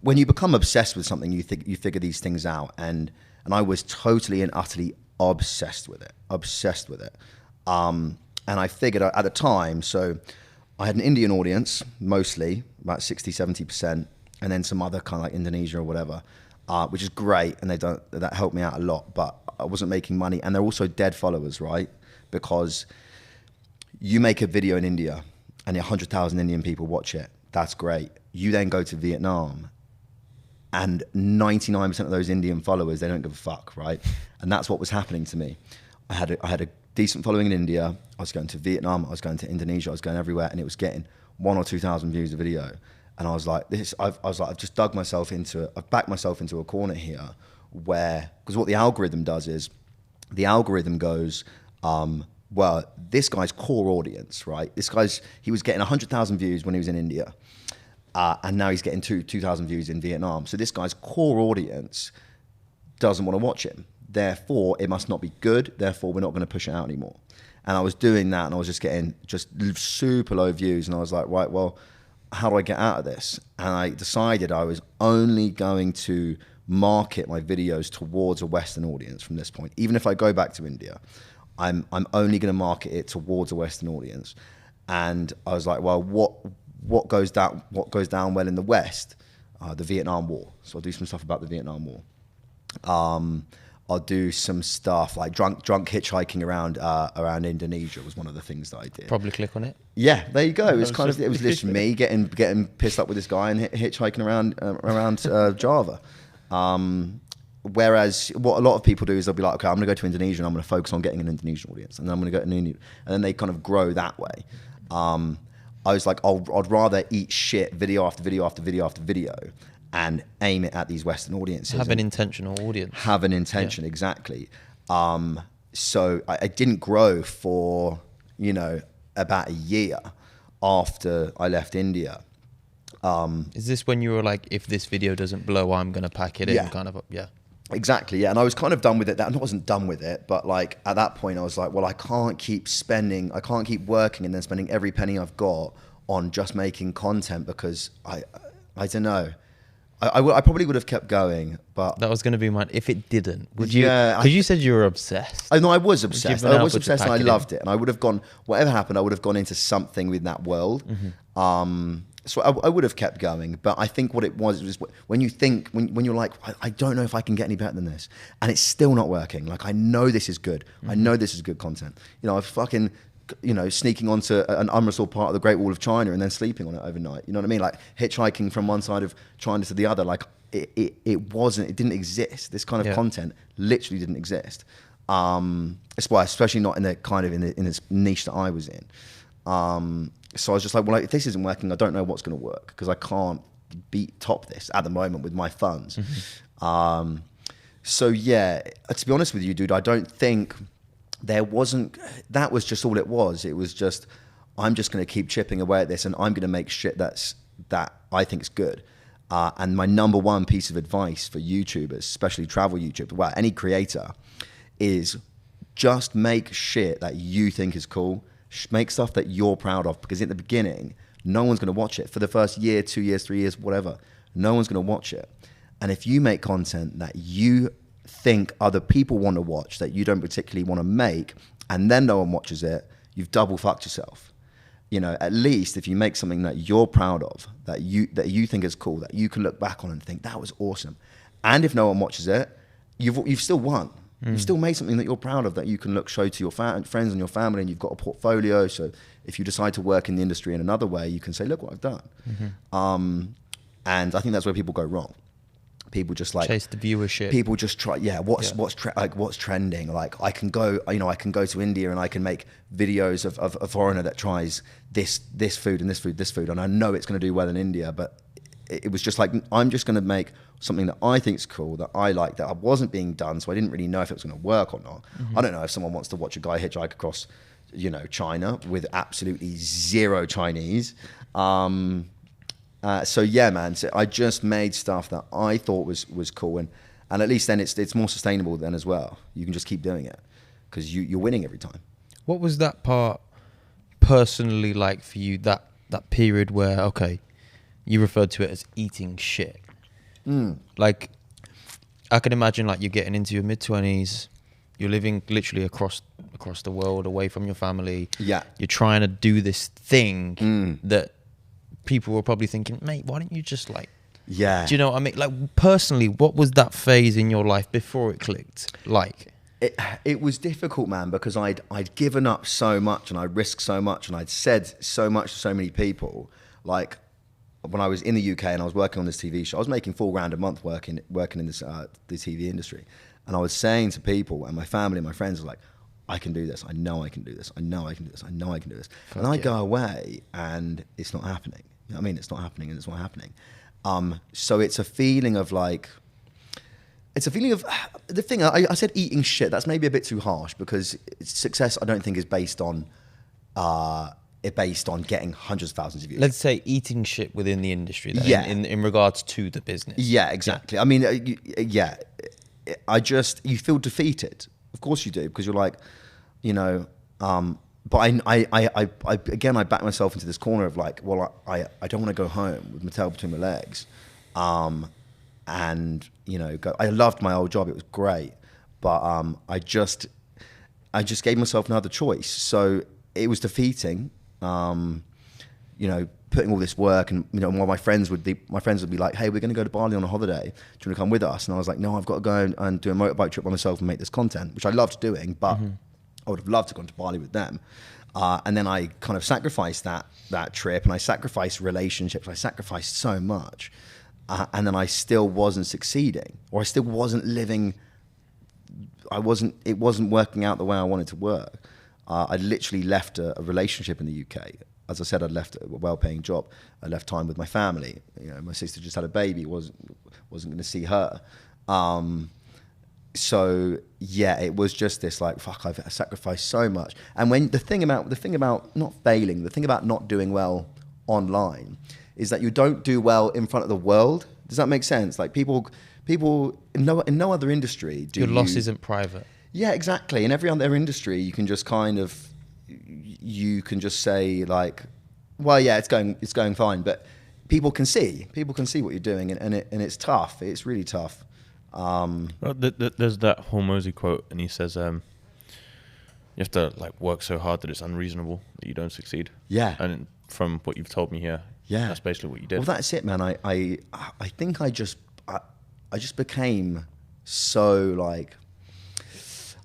when you become obsessed with something, you figure these things out, and I was totally and utterly obsessed with it. And I figured at the time, so I had an Indian audience, mostly, about 60-70%, and then some other kind of like Indonesia or whatever, which is great, and that helped me out a lot, but I wasn't making money. And they're also dead followers, right? Because you make a video in India and 100,000 Indian people watch it. That's great. You then go to Vietnam, and 99% of those Indian followers, they don't give a fuck, right? And that's what was happening to me. I had a decent following in India. I was going to Vietnam. I was going to Indonesia. I was going everywhere, and it was getting 1,000 or 2,000 views a video. And I was like, I've just dug myself I've backed myself into a corner here, where, because what the algorithm does is, the algorithm goes, well, this guy's core audience, right? He was getting 100,000 views when he was in India, and now he's getting 2,000 views in Vietnam. So this guy's core audience doesn't want to watch him. Therefore, it must not be good. Therefore, we're not going to push it out anymore. And I was doing that, and I was just getting super low views. And I was like, right, well, how do I get out of this? And I decided I was only going to market my videos towards a Western audience from this point. Even if I go back to India, I'm only going to market it towards a Western audience. And I was like, well, what goes down well in the West? The Vietnam War. So I'll do some stuff about the Vietnam War. I'll do some stuff like drunk hitchhiking around Indonesia was one of the things that I did. Probably click on it. Yeah, there you go. It was it was literally me getting pissed up with this guy and hitchhiking around Java. Whereas what a lot of people do is they'll be like, okay, I'm going to go to Indonesia and I'm going to focus on getting an Indonesian audience, and then I'm going to go to Indonesia, and then they kind of grow that way. I was like, I'd rather eat shit video after video after video after video and aim it at these Western audiences. Have an intentional audience. Have an intention, exactly. So I didn't grow for, about a year after I left India. Is this when you were like, if this video doesn't blow, I'm going to pack it in? Kind of, yeah. Exactly, yeah. And I was kind of done with it. I wasn't done with it, but like at that point I was like, well, I can't keep working and then spending every penny I've got on just making content, because I don't know. I probably would have kept going, but that was going to be mine. If it didn't, would you? Yeah, because you said you were obsessed. I know I was obsessed. I was obsessed, and I loved it. And I would have gone. Whatever happened, I would have gone into something with that world. Mm-hmm. So I would have kept going. But I think what it was when you think when you're like, I don't know if I can get any better than this, and it's still not working. Like, I know this is good. Mm-hmm. I know this is good content. I've fucking. Sneaking onto an unresolved part of the Great Wall of China and then sleeping on it overnight. You know what I mean? Like hitchhiking from one side of China to the other. Like it didn't exist. This kind of content literally didn't exist. Especially not in the kind of in this niche that I was in. So I was just like, well, if this isn't working, I don't know what's going to work, because I can't top this at the moment with my funds. Mm-hmm. So yeah, to be honest with you, dude, I don't think. That was just all it was. It was just, I'm just going to keep chipping away at this, and I'm going to make shit that I think is good. And my number one piece of advice for YouTubers, especially travel YouTubers, well, any creator, is just make shit that you think is cool. Make stuff that you're proud of, because in the beginning, no one's going to watch it. For the first year, 2 years, 3 years, whatever, no one's going to watch it. And if you make content that you think other people want to watch, that you don't particularly want to make, and then no one watches it, you've double fucked yourself. At least if you make something that you're proud of, that you think is cool, that you can look back on and think that was awesome, and if no one watches it, you've still won. You've still made something that you're proud of, that you can show to your friends and your family, and you've got a portfolio. So if you decide to work in the industry in another way, you can say, look what I've done. Mm-hmm. And I think that's where people go wrong. People just like chase the viewership. People just try, what's trending. Like I can go to India and I can make videos of a foreigner that tries this food and this food, and I know it's going to do well in India. But it was just like, I'm just going to make something that I think is cool, that I like, that wasn't being done. So I didn't really know if it was going to work or not. Mm-hmm. I don't know if someone wants to watch a guy hitchhike across, China with absolutely zero Chinese. So yeah, man. So I just made stuff that I thought was cool, and at least then it's more sustainable then as well. You can just keep doing it because you're winning every time. What was that part personally like for you? That period where you referred to it as eating shit. Like I can imagine like you're getting into your mid-20s, you're living literally across the world, away from your family. Yeah, you're trying to do this thing that. People were probably thinking, mate, why don't you just do you know what I mean? Like personally, what was that phase in your life before it clicked like? It was difficult, man, because I'd given up so much and I risked so much and I'd said so much to so many people. Like when I was in the UK and I was working on this TV show, I was making $4,000 a month working in this the TV industry, and I was saying to people and my family and my friends were like, I can do this. I know I can do this. I know I can do this. I know I can do this. And I go away and it's not happening. You know what I mean? It's not happening and it's not happening. So it's a feeling of the thing, I said eating shit. That's maybe a bit too harsh, because success I don't think is based on getting hundreds of thousands of views. Let's say eating shit within the industry then, in regards to the business. Yeah, exactly. Yeah. I mean, you feel defeated. Of course you do, because you're like, but I back myself into this corner of like, well, I don't want to go home with my tail between my legs. And I loved my old job. It was great. But I just gave myself another choice. So it was defeating, putting all this work, and you know, while my friends would be like, hey, we're going to go to Bali on a holiday. Do you want to come with us? And I was like, no, I've got to go and do a motorbike trip by myself and make this content, which I loved doing, but I would have loved to go to Bali with them. And then I kind of sacrificed that trip, and I sacrificed relationships. I sacrificed so much, and then I still wasn't succeeding, or I still wasn't living. It wasn't working out the way I wanted to work. I literally left a relationship in the UK. As I said, I'd left a well-paying job. I left time with my family. You know, my sister just had a baby. wasn't going to see her. So yeah, it was just this like, fuck, I've sacrificed so much. And when the thing about not failing, the thing about not doing well online is that you don't do well in front of the world. Does that make sense? Like people in no other industry do. Your loss isn't private. Yeah, exactly. In every other industry, you can just say like, well, yeah, it's going fine, but people can see what you're doing, and it's tough. It's really tough. Well, there's that Hormozy quote, and he says, you have to like work so hard that it's unreasonable that you don't succeed. Yeah. And from what you've told me here, yeah, that's basically what you did. Well, that's it, man. I think I just became so like.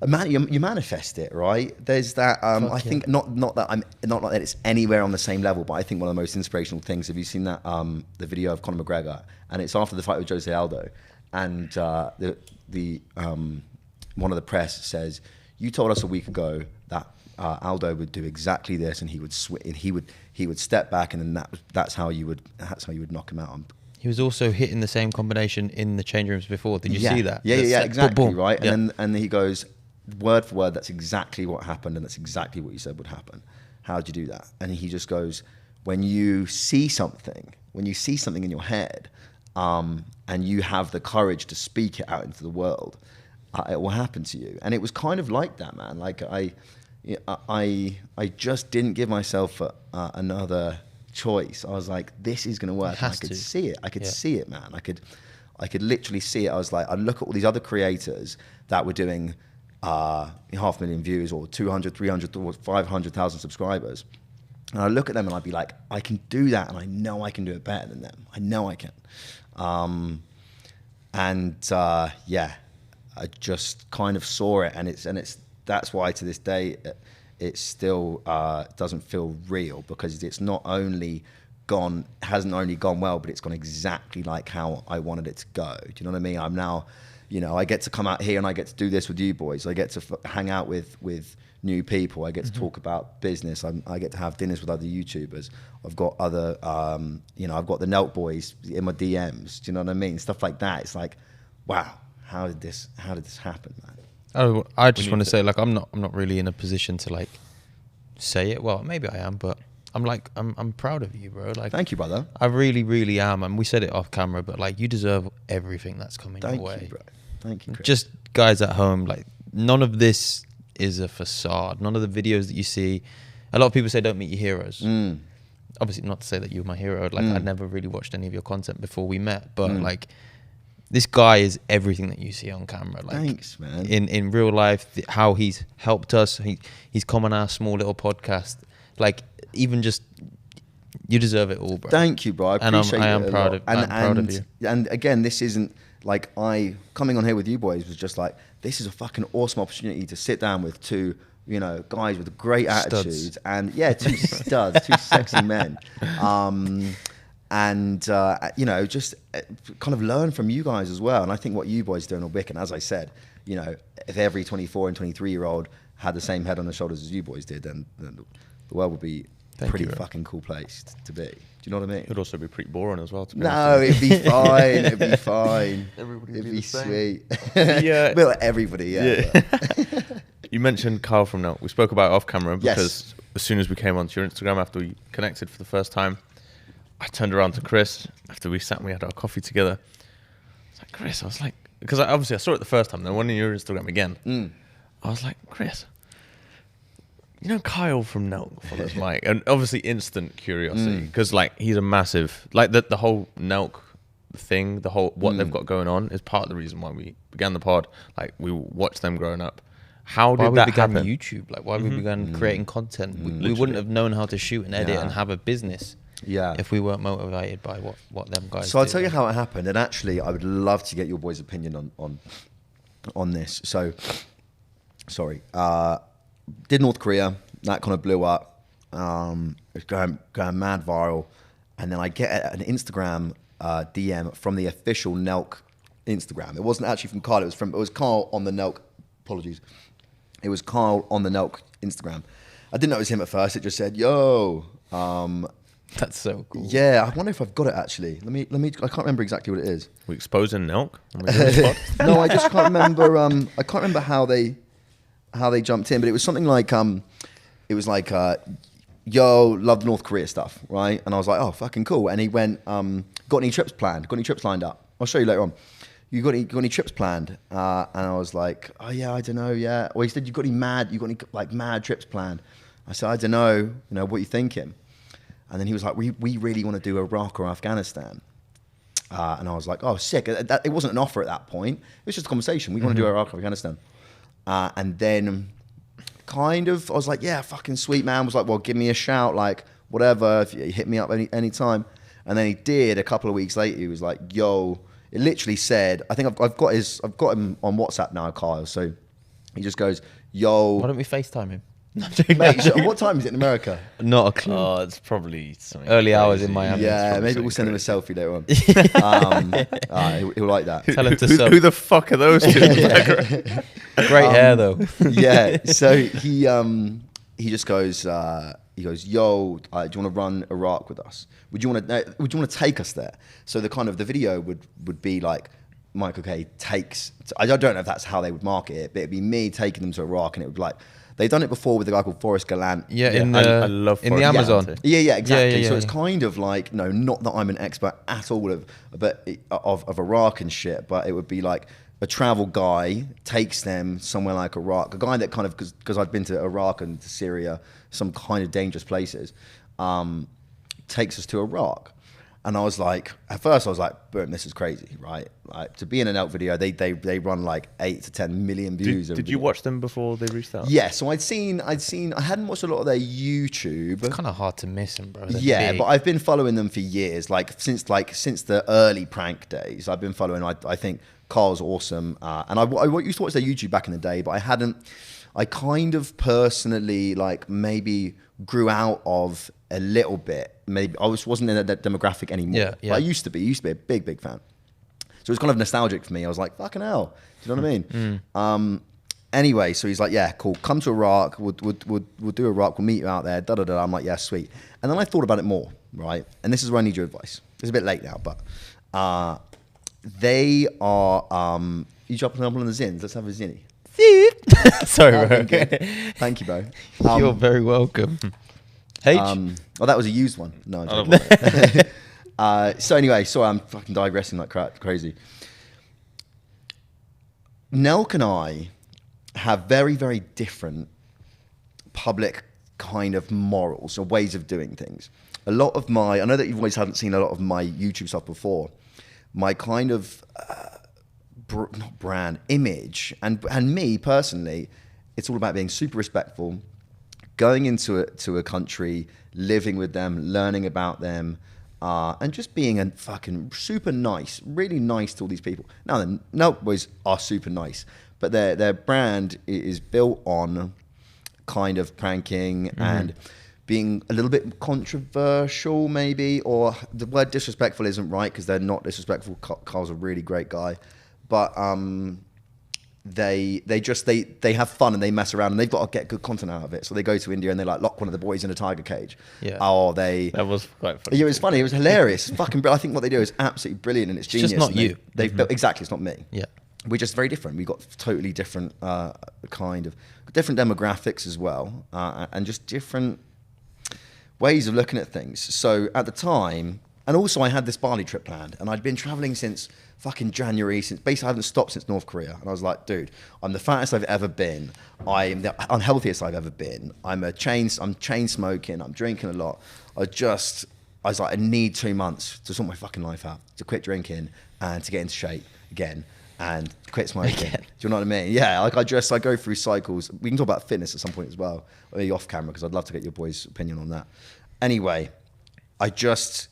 Man, you manifest it, right? There's that. I think not that it's anywhere on the same level, but I think one of the most inspirational things. Have you seen that the video of Conor McGregor? And it's after the fight with Jose Aldo, and the one of the press says, "You told us a week ago that Aldo would do exactly this, and he would step back, and then that's how you would knock him out." He was also hitting the same combination in the change rooms before. Did you see that? Yeah, exactly, boom. right? Yeah. And then he goes, word for word, that's exactly what happened, and that's exactly what you said would happen. How'd you do that? And he just goes, when you see something in your head, and you have the courage to speak it out into the world, it will happen to you. And it was kind of like that, man. Like I just didn't give myself another choice. I was like, this is going to work. I could see it. I could see it, man. I could literally see it. I was like, I'd look at all these other creators that were doing 500,000 views or 200, 300, or 500,000 subscribers. And I look at them and I'd be like, I can do that, and I know I can do it better than them. I know I can. Yeah, I just kind of saw it, and it's that's why to this day it still doesn't feel real, because it's hasn't only gone well, but it's gone exactly like how I wanted it to go. Do you know what I mean? I'm now, you know, I get to come out here and I get to do this with you boys. I get to hang out with new people. I get to talk about business. I get to have dinners with other YouTubers. I've got other, I've got the Nelk Boys in my DMs. Do you know what I mean? Stuff like that. It's like, wow, how did this happen, man? Oh, I just want to say, like, I'm not really in a position to like say it. Well, maybe I am, but I'm proud of you, bro. Like, thank you, brother. I really, really am. And we said it off camera, but like, you deserve everything that's coming your way. Thank you, bro. Thank you, Chris. Just guys at home, like, none of this is a facade. None of the videos that you see. A lot of people say don't meet your heroes. Obviously, not to say that you're my hero. Like, I'd never really watched any of your content before we met, but like, this guy is everything that you see on camera. Like, thanks, man. In real life, how he's helped us. He's come on our small little podcast. Like, even just, you deserve it all, bro. Thank you, bro. I appreciate it. I'm proud of you. And again, this isn't like coming on here with you boys was just like, this is a fucking awesome opportunity to sit down with two, you know, guys with great attitudes, and two studs, two sexy men. Just kind of learn from you guys as well. And I think what you boys are doing are wicked. And as I said, you know, if every 24 and 23-year-old had the same head on their shoulders as you boys did, then the world would be a pretty fucking cool place to be. Do you know what I mean? It'd also be pretty boring as well. No, it'd be fine. It'd be fine. Everybody it'd be sweet. Yeah. Well, everybody, yeah. You mentioned Carl from Nelk. We spoke about it off camera because as soon as we came onto your Instagram after we connected for the first time, I turned around to Chris after we sat and we had our coffee together. I was like, Chris, because I saw it the first time, then went on your Instagram again. I was like, Chris, you know Kyle from Nelk follows Mike, and obviously instant curiosity, because like he's a massive, like the whole Nelk thing, the whole what they've got going on is part of the reason why we began the pod. Like, we watched them growing up. How did that happen? YouTube, like why we began creating content. We wouldn't have known how to shoot and edit and have a business Yeah. if we weren't motivated by what them guys So I'll do. tell you how it happened, and actually I would love to get your boys' opinion on this. So, sorry, did North Korea, that kind of blew up. It's going mad viral, and then I get an Instagram DM from the official Nelk Instagram. It wasn't actually from Kyle. It was Kyle on the Nelk. Apologies. It was Kyle on the Nelk Instagram. I didn't know it was him at first. It just said, "Yo." That's so cool. Yeah, I wonder if I've got it actually. Let me. I can't remember exactly what it is. We exposing Nelk? On the spot? No, I just can't remember. I can't remember how they jumped in, but it was something like yo, love the North Korea stuff, right? And I was like, oh, fucking cool. And he went, got any trips planned? Got any trips lined up? I'll show you later on. You got any trips planned? And I was like, oh yeah, I don't know, yeah. Or he said, you got any mad trips planned? I said, I don't know, what are you thinking? And then he was like, we really want to do Iraq or Afghanistan. And I was like, oh, sick. It wasn't an offer at that point. It was just a conversation. We want to do Iraq or Afghanistan. And then kind of, I was like, yeah, fucking sweet, man. Was like, well, give me a shout, like, whatever, if you hit me up any time. And then he did a couple of weeks later. He was like, yo, it literally said, I think I've got him on WhatsApp now, Kyle. So he just goes, yo. Why don't we FaceTime him? Mate, so what time is it in America? Not a clue. Oh, it's probably something Early hours crazy. in Miami. Yeah, maybe we'll send him a selfie later on. He'll like that. Tell him to Who, sub. who the fuck are those two? in the background? Great hair though. Yeah. So he just goes, he goes, yo, do you want to run Iraq with us? Would you want to take us there? So the video would be like, Mike, okay, takes. I don't know if that's how they would market it, but it'd be me taking them to Iraq, and it would be like. They've done it before with a guy called Forrest Gallant. Yeah, I love in the Forrest Amazon. Gallant. Yeah, exactly. Yeah, so it's kind of like, not that I'm an expert at all of Iraq and shit, but it would be like a travel guy takes them somewhere like Iraq, a guy that kind of, because I'd been to Iraq and to Syria, some kind of dangerous places, takes us to Iraq. And I was like, at first I was like, boom, this is crazy, right? Like to be in an Nelk video, they run like 8 to 10 million views. Did you watch them before they reached out? Yeah, so I hadn't watched a lot of their YouTube. It's kind of hard to miss them, bro. They're Yeah, big. but I've been following them for years, since the early prank days. I've been following. I think Carl's awesome, and I used to watch their YouTube back in the day, but I kind of personally maybe grew out of a little bit. Maybe I wasn't in that demographic anymore. Yeah. But I used to be a big fan. So it was kind of nostalgic for me. I was like, fucking hell. Do you know what I mean? Anyway, so he's like, yeah, cool. Come to Iraq. We'll do Iraq. We'll meet you out there. Da da da. I'm like, yeah, sweet. And then I thought about it more, right? And this is where I need your advice. It's a bit late now, but they are. You jumping up on the zins? Let's have a zinny. Sorry, bro. Thank you, bro. You're very welcome. H. Oh, that was a used one. No, I'm joking. So anyway, sorry, I'm fucking digressing like crazy. Nelk and I have very, very different public kind of morals or ways of doing things. I know that you always haven't seen a lot of my YouTube stuff before. My kind of not brand, image, and me personally, it's all about being super respectful, going into a country, living with them, learning about them, and just being a fucking super nice, really nice to all these people. Now, the Nelk Boys are super nice, but their brand is built on kind of pranking and being a little bit controversial, maybe, or the word disrespectful isn't right because they're not disrespectful. Carl's a really great guy, but they have fun and they mess around and they've got to get good content out of it. So they go to India and they lock one of the boys in a tiger cage. Yeah. That was quite funny. Yeah, it was funny. It was hilarious. It's fucking brilliant. I think what they do is absolutely brilliant and it's genius. just not and you. They've built, exactly, it's not me. Yeah. We're just very different. We've got totally different kind of different demographics as well, and just different ways of looking at things. So at the time, and also I had this Bali trip planned, and I'd been traveling since fucking January, basically I haven't stopped since North Korea. And I was like, dude, I'm the fattest I've ever been. I'm the unhealthiest I've ever been. I'm chain smoking. I'm drinking a lot. I was like, I need 2 months to sort my fucking life out, to quit drinking and to get into shape again. And quit smoking. Do you know what I mean? Yeah, I go through cycles. We can talk about fitness at some point as well, maybe off camera, because I'd love to get your boys' opinion on that. Anyway, I just,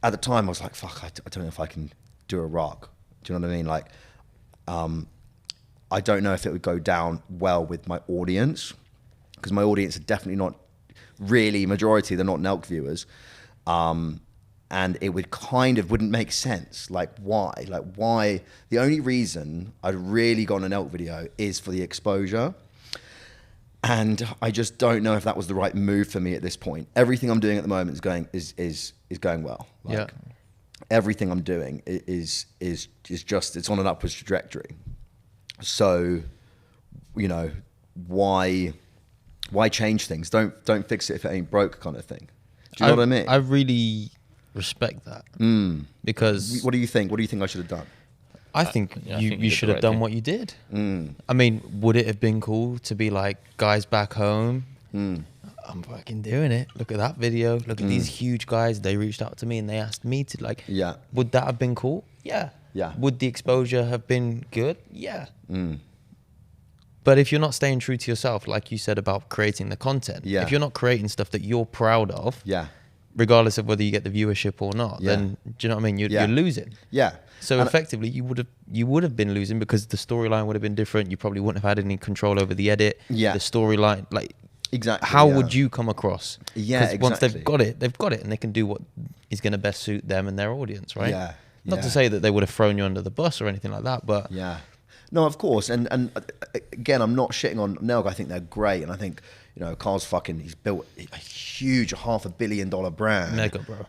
at the time I was like, fuck, I don't know if I can do a rock. Do you know what I mean? Like, I don't know if it would go down well with my audience, because my audience are definitely not really, majority, they're not Nelk viewers. And it would wouldn't make sense. Like, why? The only reason I'd really gone an Nelk video is for the exposure. And I just don't know if that was the right move for me at this point. Everything I'm doing at the moment is going well. Like, everything I'm doing is just, it's on an upwards trajectory. So, you know, why change things? Don't fix it if it ain't broke, kind of thing. Do you know what I mean? I really respect that. Because what do you think? What do you think I should have done? I think you should have done what you did. I mean, would it have been cool to be like, guys back home, I'm fucking doing it. Look at that video. Look at these huge guys. They reached out to me and they asked me to, like, would that have been cool? Yeah. Would the exposure have been good? Yeah. But if you're not staying true to yourself, like you said about creating the content, if you're not creating stuff that you're proud of, regardless of whether you get the viewership or not, then do you know what I mean? You're losing. So and effectively, you would have been losing, because the storyline would have been different. You probably wouldn't have had any control over the edit. The storyline, like, exactly. How would you come across? Exactly. Once they've got it, and they can do what is going to best suit them and their audience, right? Not to say that they would have thrown you under the bus or anything like that, but no, of course. And again, I'm not shitting on Nelk. I think they're great, and I think, you know, Carl's he's built a huge $500 million brand. Mega, bro.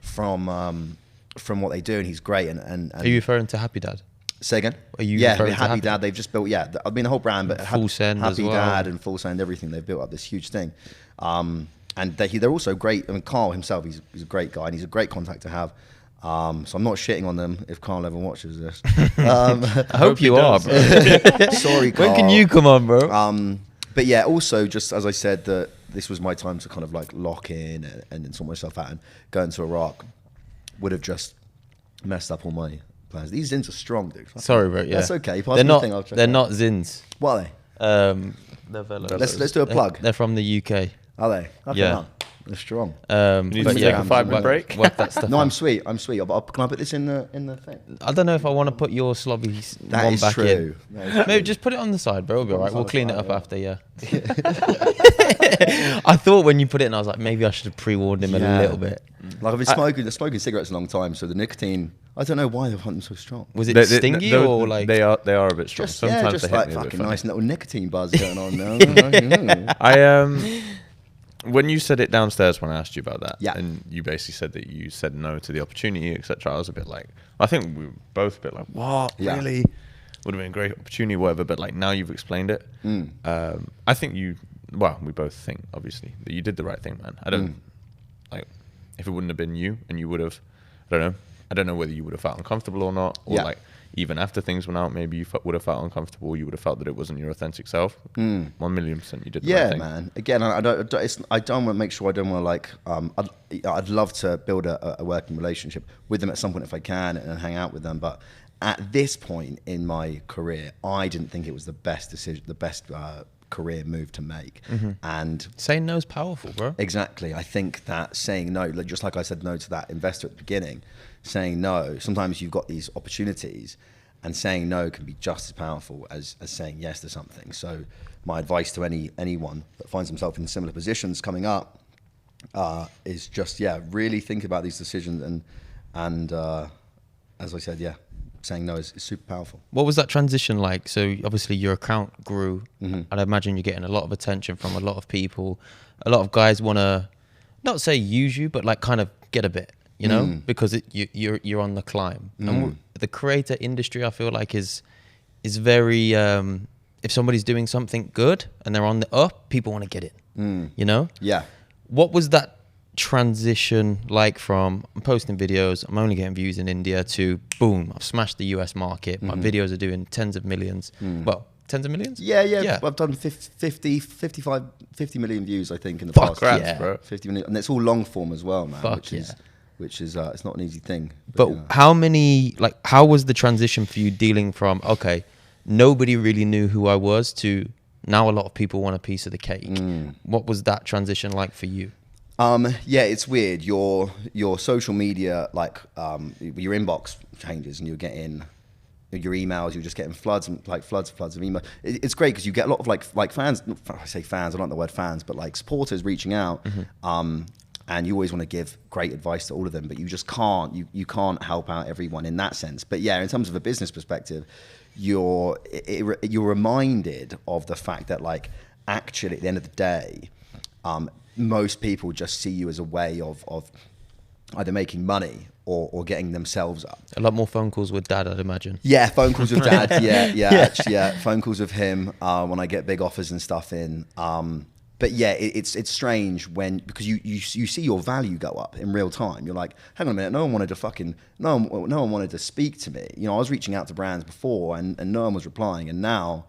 From what they do, and he's great. And are you referring to Happy Dad? Say again? Are you referring to Happy Dad? They've just built I mean the whole brand, but Full Send Happy as well. Dad and Full Send, everything, they've built up this huge thing. And they're also great. I mean, Carl himself, he's a great guy, and he's a great contact to have. So I'm not shitting on them if Carl ever watches this. I hope you are, bro. Sorry, Carl. When can you come on, bro? But yeah, also, just as I said, that this was my time to kind of like lock in and sort myself out, and going to Iraq would have just messed up all my plans. These zins are strong, dude. Sorry, bro. Yeah, that's okay. They're not zins. What are they? They're velos. Let's do a plug. They're from the UK. Are they? Okay, Yeah. no, they're strong. You need to take a 5-minute break. Work that stuff No, out. I'm sweet. Can I put this in the thing? I don't know if I want to put your slobby one back in. Maybe just put it on the side, bro. It'll be all right. We'll clean it up after, I thought when you put it in, I was like, maybe I should have pre-warned him a little bit. Like, I've been smoking cigarettes a long time, so the nicotine, I don't know why they find them so strong. Was it stingy or like? They are a bit strong. Sometimes just they like hit me a bit fucking funny. nice little nicotine buzz going on now. When you said it downstairs when I asked you about that, Yeah. and you basically said that you said no to the opportunity, etc., I was a bit like, I think we were both a bit like, what? Yeah. Really? Would have been a great opportunity, whatever, but like now you've explained it. I think we both think, obviously, that you did the right thing, man. I don't, like, if it wouldn't have been you and you would have, I don't know whether you would have felt uncomfortable or not, or like, even after things went out, maybe you would have felt uncomfortable. You would have felt that it wasn't your authentic self. 1,000,000% you did the right thing. Yeah, man. Again, I don't want to make sure I don't want to like. I'd love to build a working relationship with them at some point if I can, and hang out with them. But at this point in my career, I didn't think it was the best decision, the best career move to make. And saying no is powerful, bro. Exactly. I think that saying no, just like I said no to that investor at the beginning, saying no, sometimes you've got these opportunities, and saying no can be just as powerful as saying yes to something. So my advice to anyone that finds himself in similar positions coming up is just, really think about these decisions, and as I said, saying no is super powerful. What was that transition like? So obviously your account grew, and I imagine you're getting a lot of attention from a lot of people. A lot of guys want to not say use you, but like kind of get a bit, you know, because you're on the climb. And the creator industry, I feel like is very, if somebody's doing something good and they're on the up, people want to get it, you know? Yeah. What was that transition like from I'm posting videos, I'm only getting views in India, to boom, I've smashed the US market. My videos are doing tens of millions. Well, tens of millions? Yeah. I've done 50 million views, I think, in the Fuck, past. bro. 50 million. And it's all long form as well, man. Fuck, which is it's not an easy thing. But how was the transition for you dealing from, okay, nobody really knew who I was, to now a lot of people want a piece of the cake? What was that transition like for you? Yeah, it's weird. Your social media, like your inbox changes, and you're getting your emails. You're just getting floods of emails. It's great because you get a lot of like fans. I say fans. I don't like the word fans, but like supporters reaching out. And you always want to give great advice to all of them, but you just can't. You can't help out everyone in that sense. But yeah, in terms of a business perspective, you're reminded of the fact that like actually at the end of the day, most people just see you as a way of either making money or getting themselves up. A lot more phone calls with Dad, I'd imagine. Yeah, phone calls with Dad. Actually, phone calls with him when I get big offers and stuff in. But yeah, it's strange because you see your value go up in real time. You're like, hang on a minute, no one wanted to speak to me. You know, I was reaching out to brands before and no one was replying, and now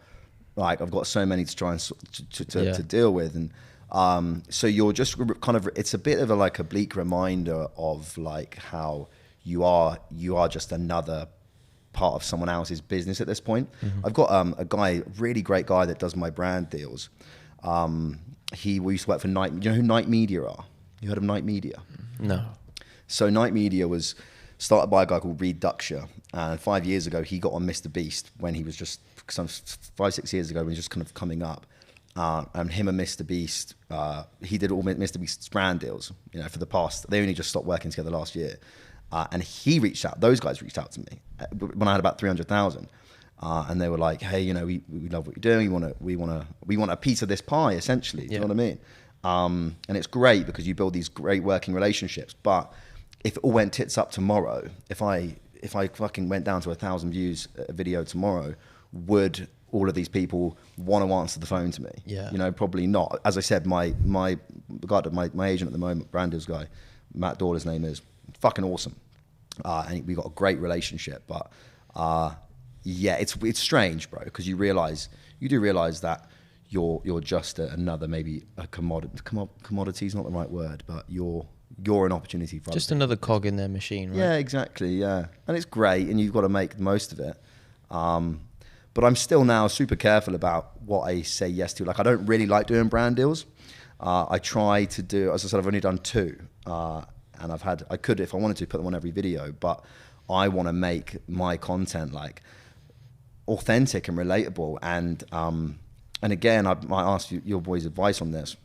like I've got so many to try and to deal with, and so you're just kind of, it's a bit of a bleak reminder of like how you are just another part of someone else's business at this point. I've got a really great guy that does my brand deals. We used to work for Night. You know who Night Media are? You heard of Night Media? No. So Night Media was started by a guy called Reed Ducksher, and 5 years ago he got on Mr. Beast when he was just 5-6 years ago when he was just kind of coming up. And him and Mr. Beast, he did all Mr. Beast's brand deals. You know, for the past, they only just stopped working together last year. And those guys reached out to me when I had about 300,000. And they were like, hey, you know, we love what you're doing. We want a piece of this pie, essentially. Do you know what I mean? And it's great because you build these great working relationships. But if it all went tits up tomorrow, if I fucking went down to 1,000 views a video tomorrow, would all of these people want to answer the phone to me? Yeah. You know, probably not. As I said, my agent at the moment, brand deals guy, Matt Doyle, his name is, fucking awesome. And we got a great relationship. But yeah, it's strange, bro, because you do realize that you're just another, maybe a commodity. Commodity is not the right word, but you're an opportunity for just another cog in their machine, right? Yeah, exactly. Yeah, and it's great, and you've got to make the most of it. But I'm still now super careful about what I say yes to. Like, I don't really like doing brand deals. I try to do, as I said, I've only done 2, and I could, if I wanted to, put them on every video, but I want to make my content like authentic and relatable. And again, I might ask your boys' advice on this.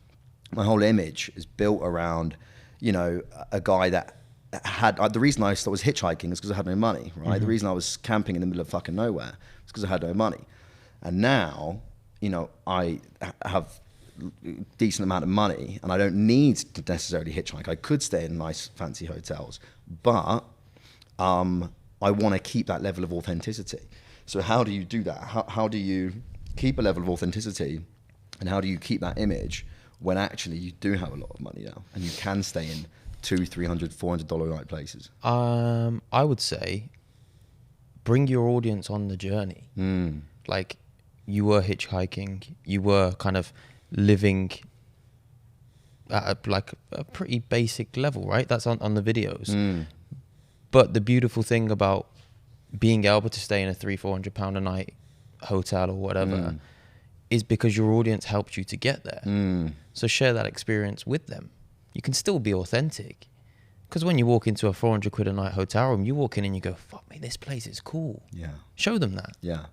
My whole image is built around, you know, a guy that had, the reason I was hitchhiking is because I had no money, right? Mm-hmm. The reason I was camping in the middle of fucking nowhere is because I had no money. And now, you know, I have a decent amount of money and I don't need to necessarily hitchhike. I could stay in nice fancy hotels, but I want to keep that level of authenticity. So how do you do that? How do you keep a level of authenticity, and how do you keep that image when actually you do have a lot of money now and you can stay in $200, $300, $400 night places? I would say bring your audience on the journey. Like, you were hitchhiking, you were kind of living at a pretty basic level, right? That's on the videos. But the beautiful thing about being able to stay in a £300-400 a night hotel or whatever is because your audience helped you to get there. So share that experience with them. You can still be authentic, because when you walk into a £400 a night hotel room, you walk in and you go, fuck me, this place is cool. Yeah. Show them that. Yeah.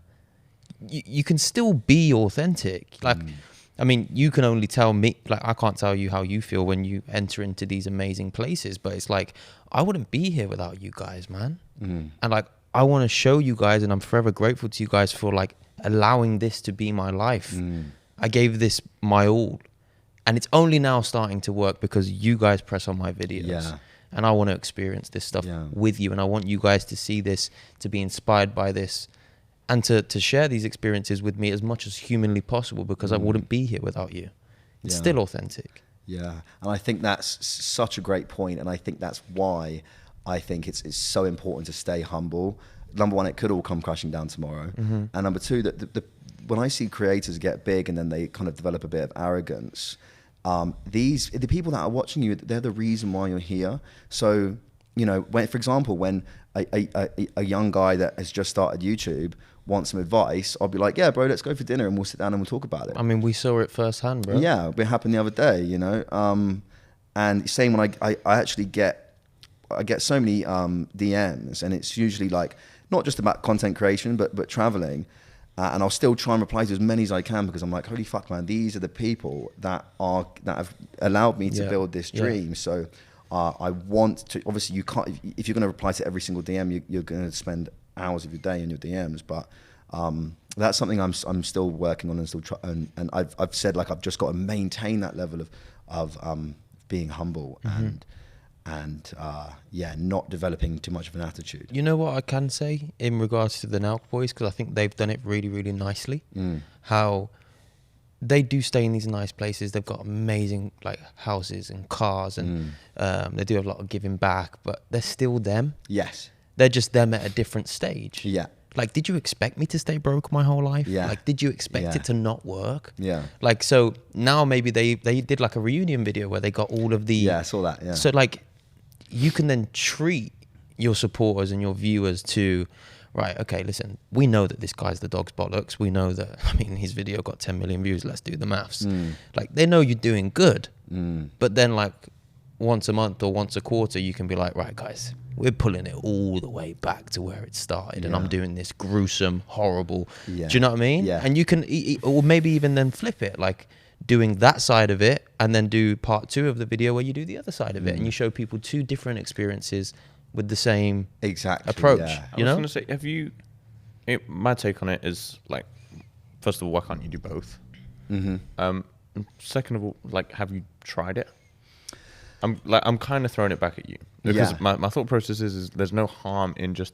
You can still be authentic. Like, I mean, you can only tell me, like, I can't tell you how you feel when you enter into these amazing places, but it's like, I wouldn't be here without you guys, man. And like, I want to show you guys, and I'm forever grateful to you guys for like allowing this to be my life. I gave this my all, and it's only now starting to work because you guys press on my videos. Yeah. And I want to experience this stuff with you, and I want you guys to see this, to be inspired by this, and to share these experiences with me as much as humanly possible, because I wouldn't be here without you. It's still authentic. Yeah, and I think that's such a great point, and I think that's why I think it's so important to stay humble. Number one, it could all come crashing down tomorrow. And number two, that when I see creators get big and then they kind of develop a bit of arrogance, the people that are watching you, they're the reason why you're here. So, you know, for example, when a young guy that has just started YouTube wants some advice, I'll be like, yeah, bro, let's go for dinner and we'll sit down and we'll talk about it. I mean, we saw it firsthand, bro. Yeah, it happened the other day, you know. And same when I actually get so many DMs, and it's usually like not just about content creation, but traveling. And I'll still try and reply to as many as I can, because I'm like, holy fuck, man, these are the people that have allowed me to build this dream. Yeah. So I want to, obviously you can't, if you're going to reply to every single DM, you're going to spend hours of your day in your DMs. But that's something I'm still working on, and still and I've said, like, I've just got to maintain that level of being humble and not developing too much of an attitude. You know what I can say in regards to the Nelk Boys, because I think they've done it really, really nicely. How they do stay in these nice places. They've got amazing like houses and cars, and they do have a lot of giving back, but they're still them. Yes. They're just them at a different stage. Yeah. Like, did you expect me to stay broke my whole life? Yeah. Like, did you expect it to not work? Yeah. Like, so now maybe they did like a reunion video where they got all of the... Yeah, I saw that, yeah. So like, you can then treat your supporters and your viewers to, right, okay, listen, we know that this guy's the dog's bollocks. We know that, I mean, his video got 10 million views. Let's do the maths. Like, they know you're doing good. But then like once a month or once a quarter, you can be like, right, guys, we're pulling it all the way back to where it started, and I'm doing this gruesome, horrible. Yeah. Do you know what I mean? Yeah. And you can, or maybe even then flip it, like doing that side of it, and then do part 2 of the video where you do the other side of it, and you show people 2 different experiences with the same approach. Yeah. You know? I was going to say, my take on it is like, first of all, why can't you do both? Second of all, like, have you tried it? I'm kind of throwing it back at you, because my thought process is there's no harm in just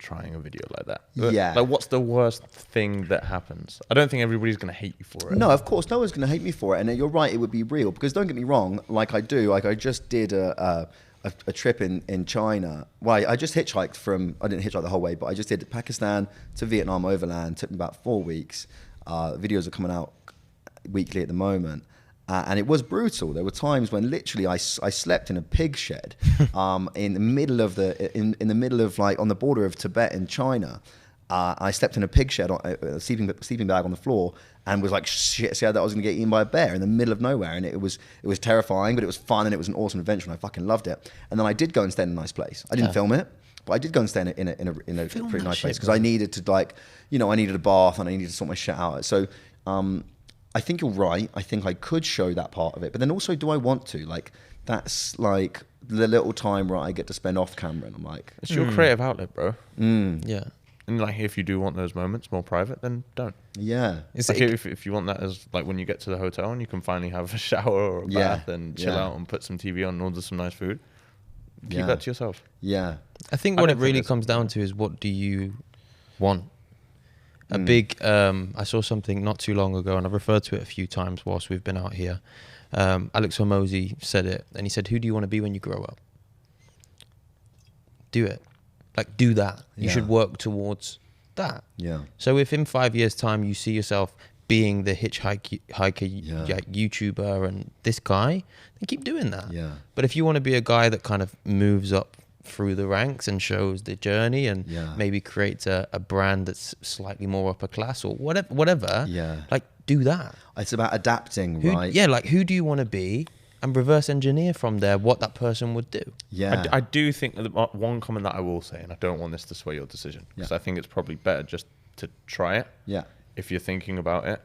trying a video like that. Yeah. Like, what's the worst thing that happens? I don't think everybody's going to hate you for it. No, of course, no one's going to hate me for it. And you're right, it would be real. Because don't get me wrong, like I just did a trip in China. Well, I just hitchhiked I didn't hitchhike the whole way, but I just did Pakistan to Vietnam overland. Took me about 4 weeks. Videos are coming out weekly at the moment. And it was brutal. There were times when literally I slept in a pig shed in the middle of in the middle of, like, on the border of Tibet and China. I slept in a pig shed, a sleeping bag on the floor, and was like shit scared that I was going to get eaten by a bear in the middle of nowhere. And it was terrifying, but it was fun, and it was an awesome adventure, and I fucking loved it. And then I did go and stay in a nice place. I didn't film it, but I did go and stay in a pretty nice place, because I needed to, like, I needed a bath and I needed to sort my shit out. So I think you're right. I think I could show that part of it, but then also, do I want to? Like, that's like the little time where I get to spend off camera, and I'm like, it's your creative outlet, bro. Yeah. And like, if you do want those moments more private, then don't. Yeah. It's like, if you want that as like when you get to the hotel and you can finally have a shower or a bath and chill out and put some TV on and order some nice food, keep that to yourself. Yeah. I think what it really comes down to is, what do you want? A big, I saw something not too long ago, and I've referred to it a few times whilst we've been out here. Alex Hormozy said it, and he said, who do you want to be when you grow up? Do it. Like, do that. You should work towards that. Yeah. So if in 5 years' time you see yourself being the hiker YouTuber and this guy, then keep doing that. Yeah. But if you want to be a guy that kind of moves up through the ranks and shows the journey, and maybe creates a brand that's slightly more upper class or whatever, like, do that. It's about adapting, right? Yeah, like, who do you want to be, and reverse engineer from there what that person would do. Yeah. I do think that one comment that I will say, and I don't want this to sway your decision, because I think it's probably better just to try it. Yeah. If you're thinking about it.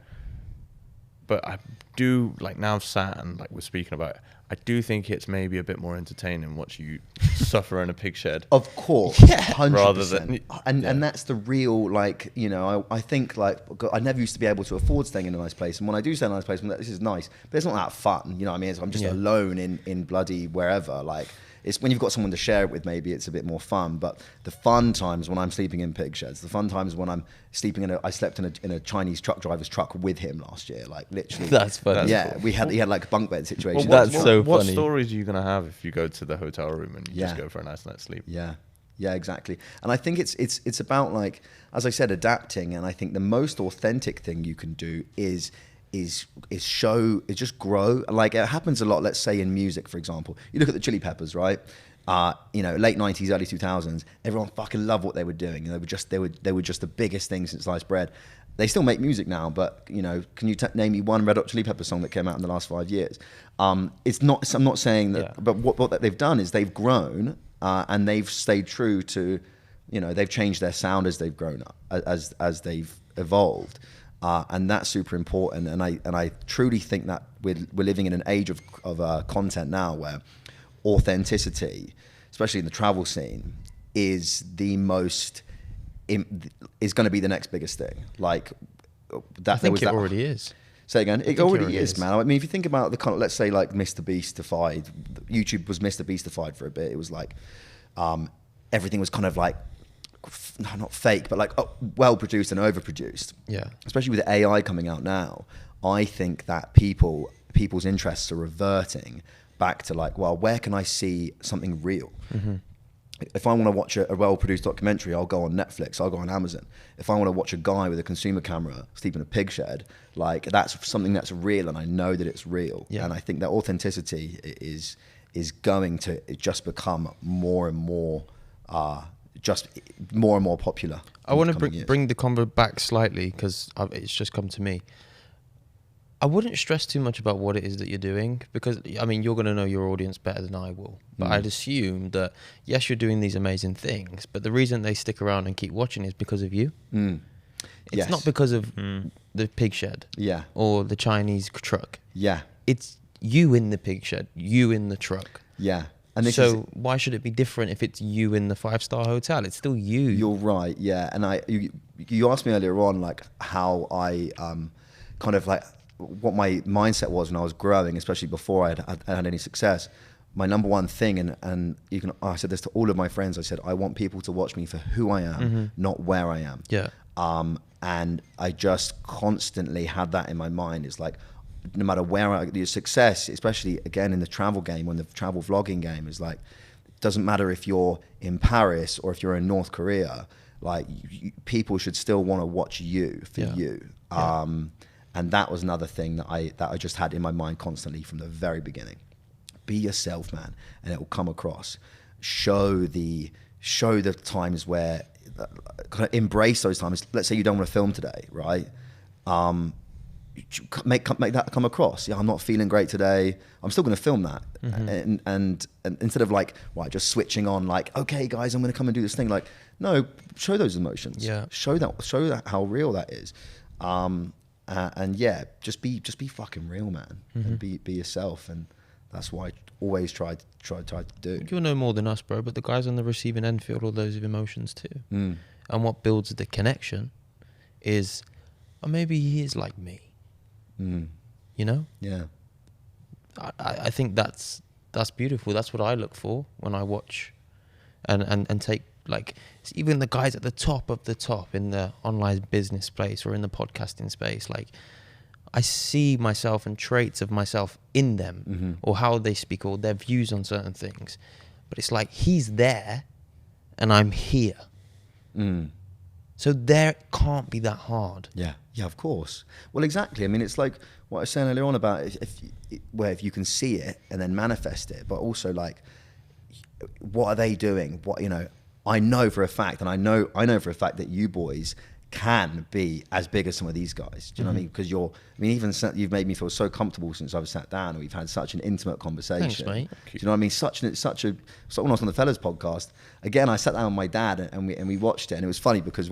But I do, like, now I've sat and, like, we're speaking about it, I do think it's maybe a bit more entertaining watch you suffer in a pig shed. Of course. 100%. Rather than... And that's the real, like, I think, like, I never used to be able to afford staying in a nice place. And when I do stay in a nice place, I'm like, this is nice. But it's not that fun, you know what I mean? I'm just alone in bloody wherever, like... It's when you've got someone to share it with, maybe it's a bit more fun. But the fun times when I'm sleeping in pig sheds, the fun times when I'm sleeping I slept in a Chinese truck driver's truck with him last year, like, literally. That's funny. Yeah, he had like a bunk bed situation. Well, that's so what funny. stories are you going to have if you go to the hotel room and you just go for a nice night's sleep? Yeah. Yeah, exactly. And I think it's about, like, as I said, adapting. And I think the most authentic thing you can do is just grow. Like, it happens a lot, let's say in music, for example. You look at the Chili Peppers, right? Late 90s, early 2000s, everyone fucking loved what they were doing. They were just the biggest thing since sliced bread. they still make music now, but you know, can you name me one Red Hot Chili Peppers song that came out in the last 5 years? It's not. I'm not saying that, but what they've done is they've grown and they've stayed true to, you know, they've changed their sound as they've grown up, as they've evolved, and that's super important. And I truly think that we're living in an age of content now where authenticity, especially in the travel scene, is the most. Is going to be the next biggest thing. Like that. I think it already is. Say again. It already is, man. I mean, if you think about the kind of, let's say like Mr. Beastified, YouTube was Mr. Beastified for a bit. It was like everything was kind of like not fake, but like well produced and overproduced. Yeah. Especially with AI coming out now, I think that people's interests are reverting back to like, well, where can I see something real? Mm-hmm. If I want to watch a well-produced documentary, I'll go on Netflix, I'll go on Amazon. If I want to watch a guy with a consumer camera sleep in a pig shed, like that's something that's real and I know that it's real. Yeah. And I think that authenticity is going to just become more and more popular. I want to bring the convo back slightly because it's just come to me. I wouldn't stress too much about what it is that you're doing because, I mean, you're going to know your audience better than I will. But I'd assume that, yes, you're doing these amazing things, but the reason they stick around and keep watching is because of you. It's not because of the pig shed or the Chinese truck. Yeah. It's you in the pig shed, you in the truck. Yeah. And so why should it be different if it's you in the 5-star hotel? It's still you. You're right, yeah. And you asked me earlier on, like, how I kind of like, what my mindset was when I was growing, especially before I had any success. My number one thing, and I said this to all of my friends, I said, I want people to watch me for who I am, not where I am. Yeah. And I just constantly had that in my mind. It's like, no matter where your success, especially again in the travel game, when the travel vlogging game is like, it doesn't matter if you're in Paris or if you're in North Korea, like people should still want to watch you for you. Yeah. And that was another thing that I just had in my mind constantly from the very beginning. Be yourself, man, and it will come across. Show the times where, kind of embrace those times. Let's say you don't want to film today, right? Make that come across. Yeah, I'm not feeling great today. I'm still going to film that, and instead of like, right, just switching on, like, okay, guys, I'm going to come and do this thing. Like, no, show those emotions. Yeah, show that how real that is. And yeah, just be fucking real, man, and be yourself, and that's what I always try to do. You'll know more than us, bro, but the guys on the receiving end feel all those emotions too. And what builds the connection is, oh, maybe he is like me. You know? Yeah. I think that's beautiful. That's what I look for when I watch and take, like, even the guys at the top of the top in the online business space or in the podcasting space, like, I see myself and traits of myself in them, or how they speak or their views on certain things. But it's like, he's there and I'm here. So there can't be that hard. Yeah, of course. Well, exactly. I mean, it's like what I was saying earlier on about if you can see it and then manifest it, but also like, what are they doing? What, you know, I know for a fact, and I know for a fact that you boys can be as big as some of these guys. Do you know what I mean? Because you've made me feel so comfortable since I've sat down and we've had such an intimate conversation. Thanks, mate. Do you know what I mean? So when I was on the Fellas podcast, again, I sat down with my dad and we watched it, and it was funny because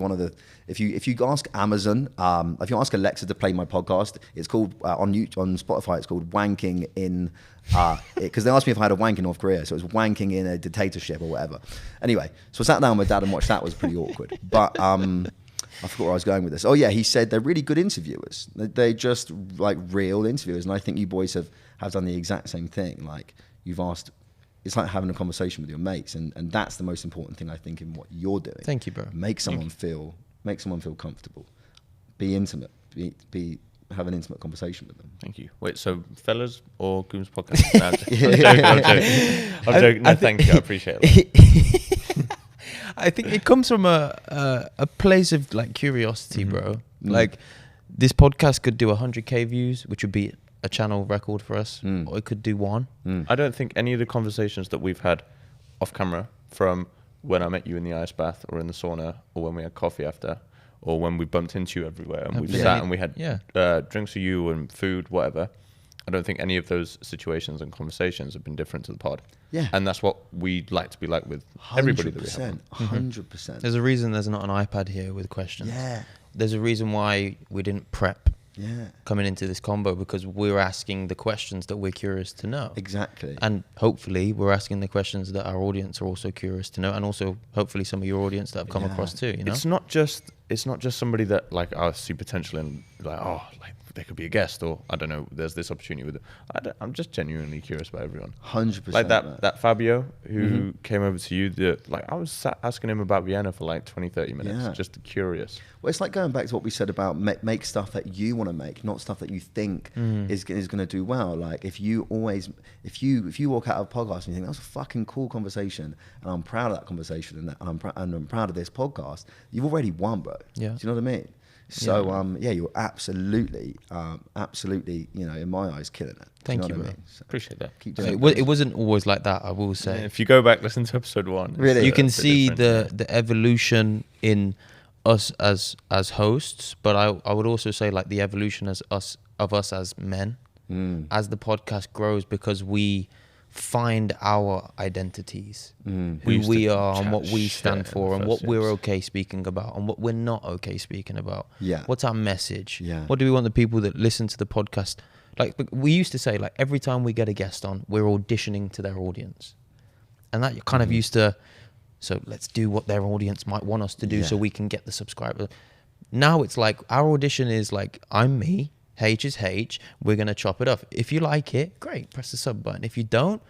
if you ask Amazon, if you ask Alexa to play my podcast, it's called on Spotify, it's called Wanking in, because they asked me if I had a wank in North Korea, so it was wanking in a dictatorship or whatever. Anyway, so I sat down with Dad and watched that. It was pretty awkward, but I forgot where I was going with this. Oh yeah, he said they're really good interviewers. They're just like real interviewers, and I think you boys have done the exact same thing. Like, you've asked, it's like having a conversation with your mates, and that's the most important thing I think in what you're doing. Thank you, bro. Make someone feel comfortable. Be intimate. Have an intimate conversation with them. Thank you. Wait, so Fellas or Gooms Podcast? I'm joking. No, thank you. I appreciate it. I think it comes from a place of like curiosity, bro. Like, this podcast could do 100k views, which would be a channel record for us, or it could do 1. I don't think any of the conversations that we've had off camera, from when I met you in the ice bath or in the sauna or when we had coffee after, or when we bumped into you everywhere and we Yeah. sat and we had Yeah. drinks with you and food, whatever. I don't think any of those situations and conversations have been different to the pod. Yeah. And that's what we'd like to be like with everybody that we have. 100%. There's a reason there's not an iPad here with questions. Yeah. There's a reason why we didn't prep Yeah. coming into this combo, because we're asking the questions that we're curious to know. Exactly. And hopefully we're asking the questions that our audience are also curious to know, and also hopefully some of your audience that have come across too, you know? It's not just somebody that like I see potential in, like, oh, like they could be a guest, or I don't know, there's this opportunity with it. I'm just genuinely curious about everyone. 100%. Like man. that Fabio who came over to you, like I was asking him about Vienna for like 20-30 minutes, just curious. Well, it's like going back to what we said about make stuff that you want to make, not stuff that you think is going to do well. Like if you walk out of a podcast and you think that's a fucking cool conversation, and I'm proud of that conversation, and I'm proud of this podcast, you've already won, bro. Yeah. Do you know what I mean? So you're absolutely, you know, in my eyes, killing it. Thank know you, what I bro. mean? So Appreciate that. keep So doing it wasn't always like that, I will say. Yeah, if you go back, listen to episode 1. Really? You can bit see different, the evolution in us as hosts, but I would also say like the evolution of us as men as the podcast grows, because we find our identities, who we are and what we stand for, and what we're okay speaking about and what we're not okay speaking about. Yeah. What's our message? Yeah. What do we want the people that listen to the podcast, like we used to say, like every time we get a guest on, we're auditioning to their audience, and that kind of used to, so let's do what their audience might want us to do so we can get the subscriber. Now it's like our audition is like, I'm me, H is H, we're going to chop it up. If you like it, great, press the sub button. If you don't,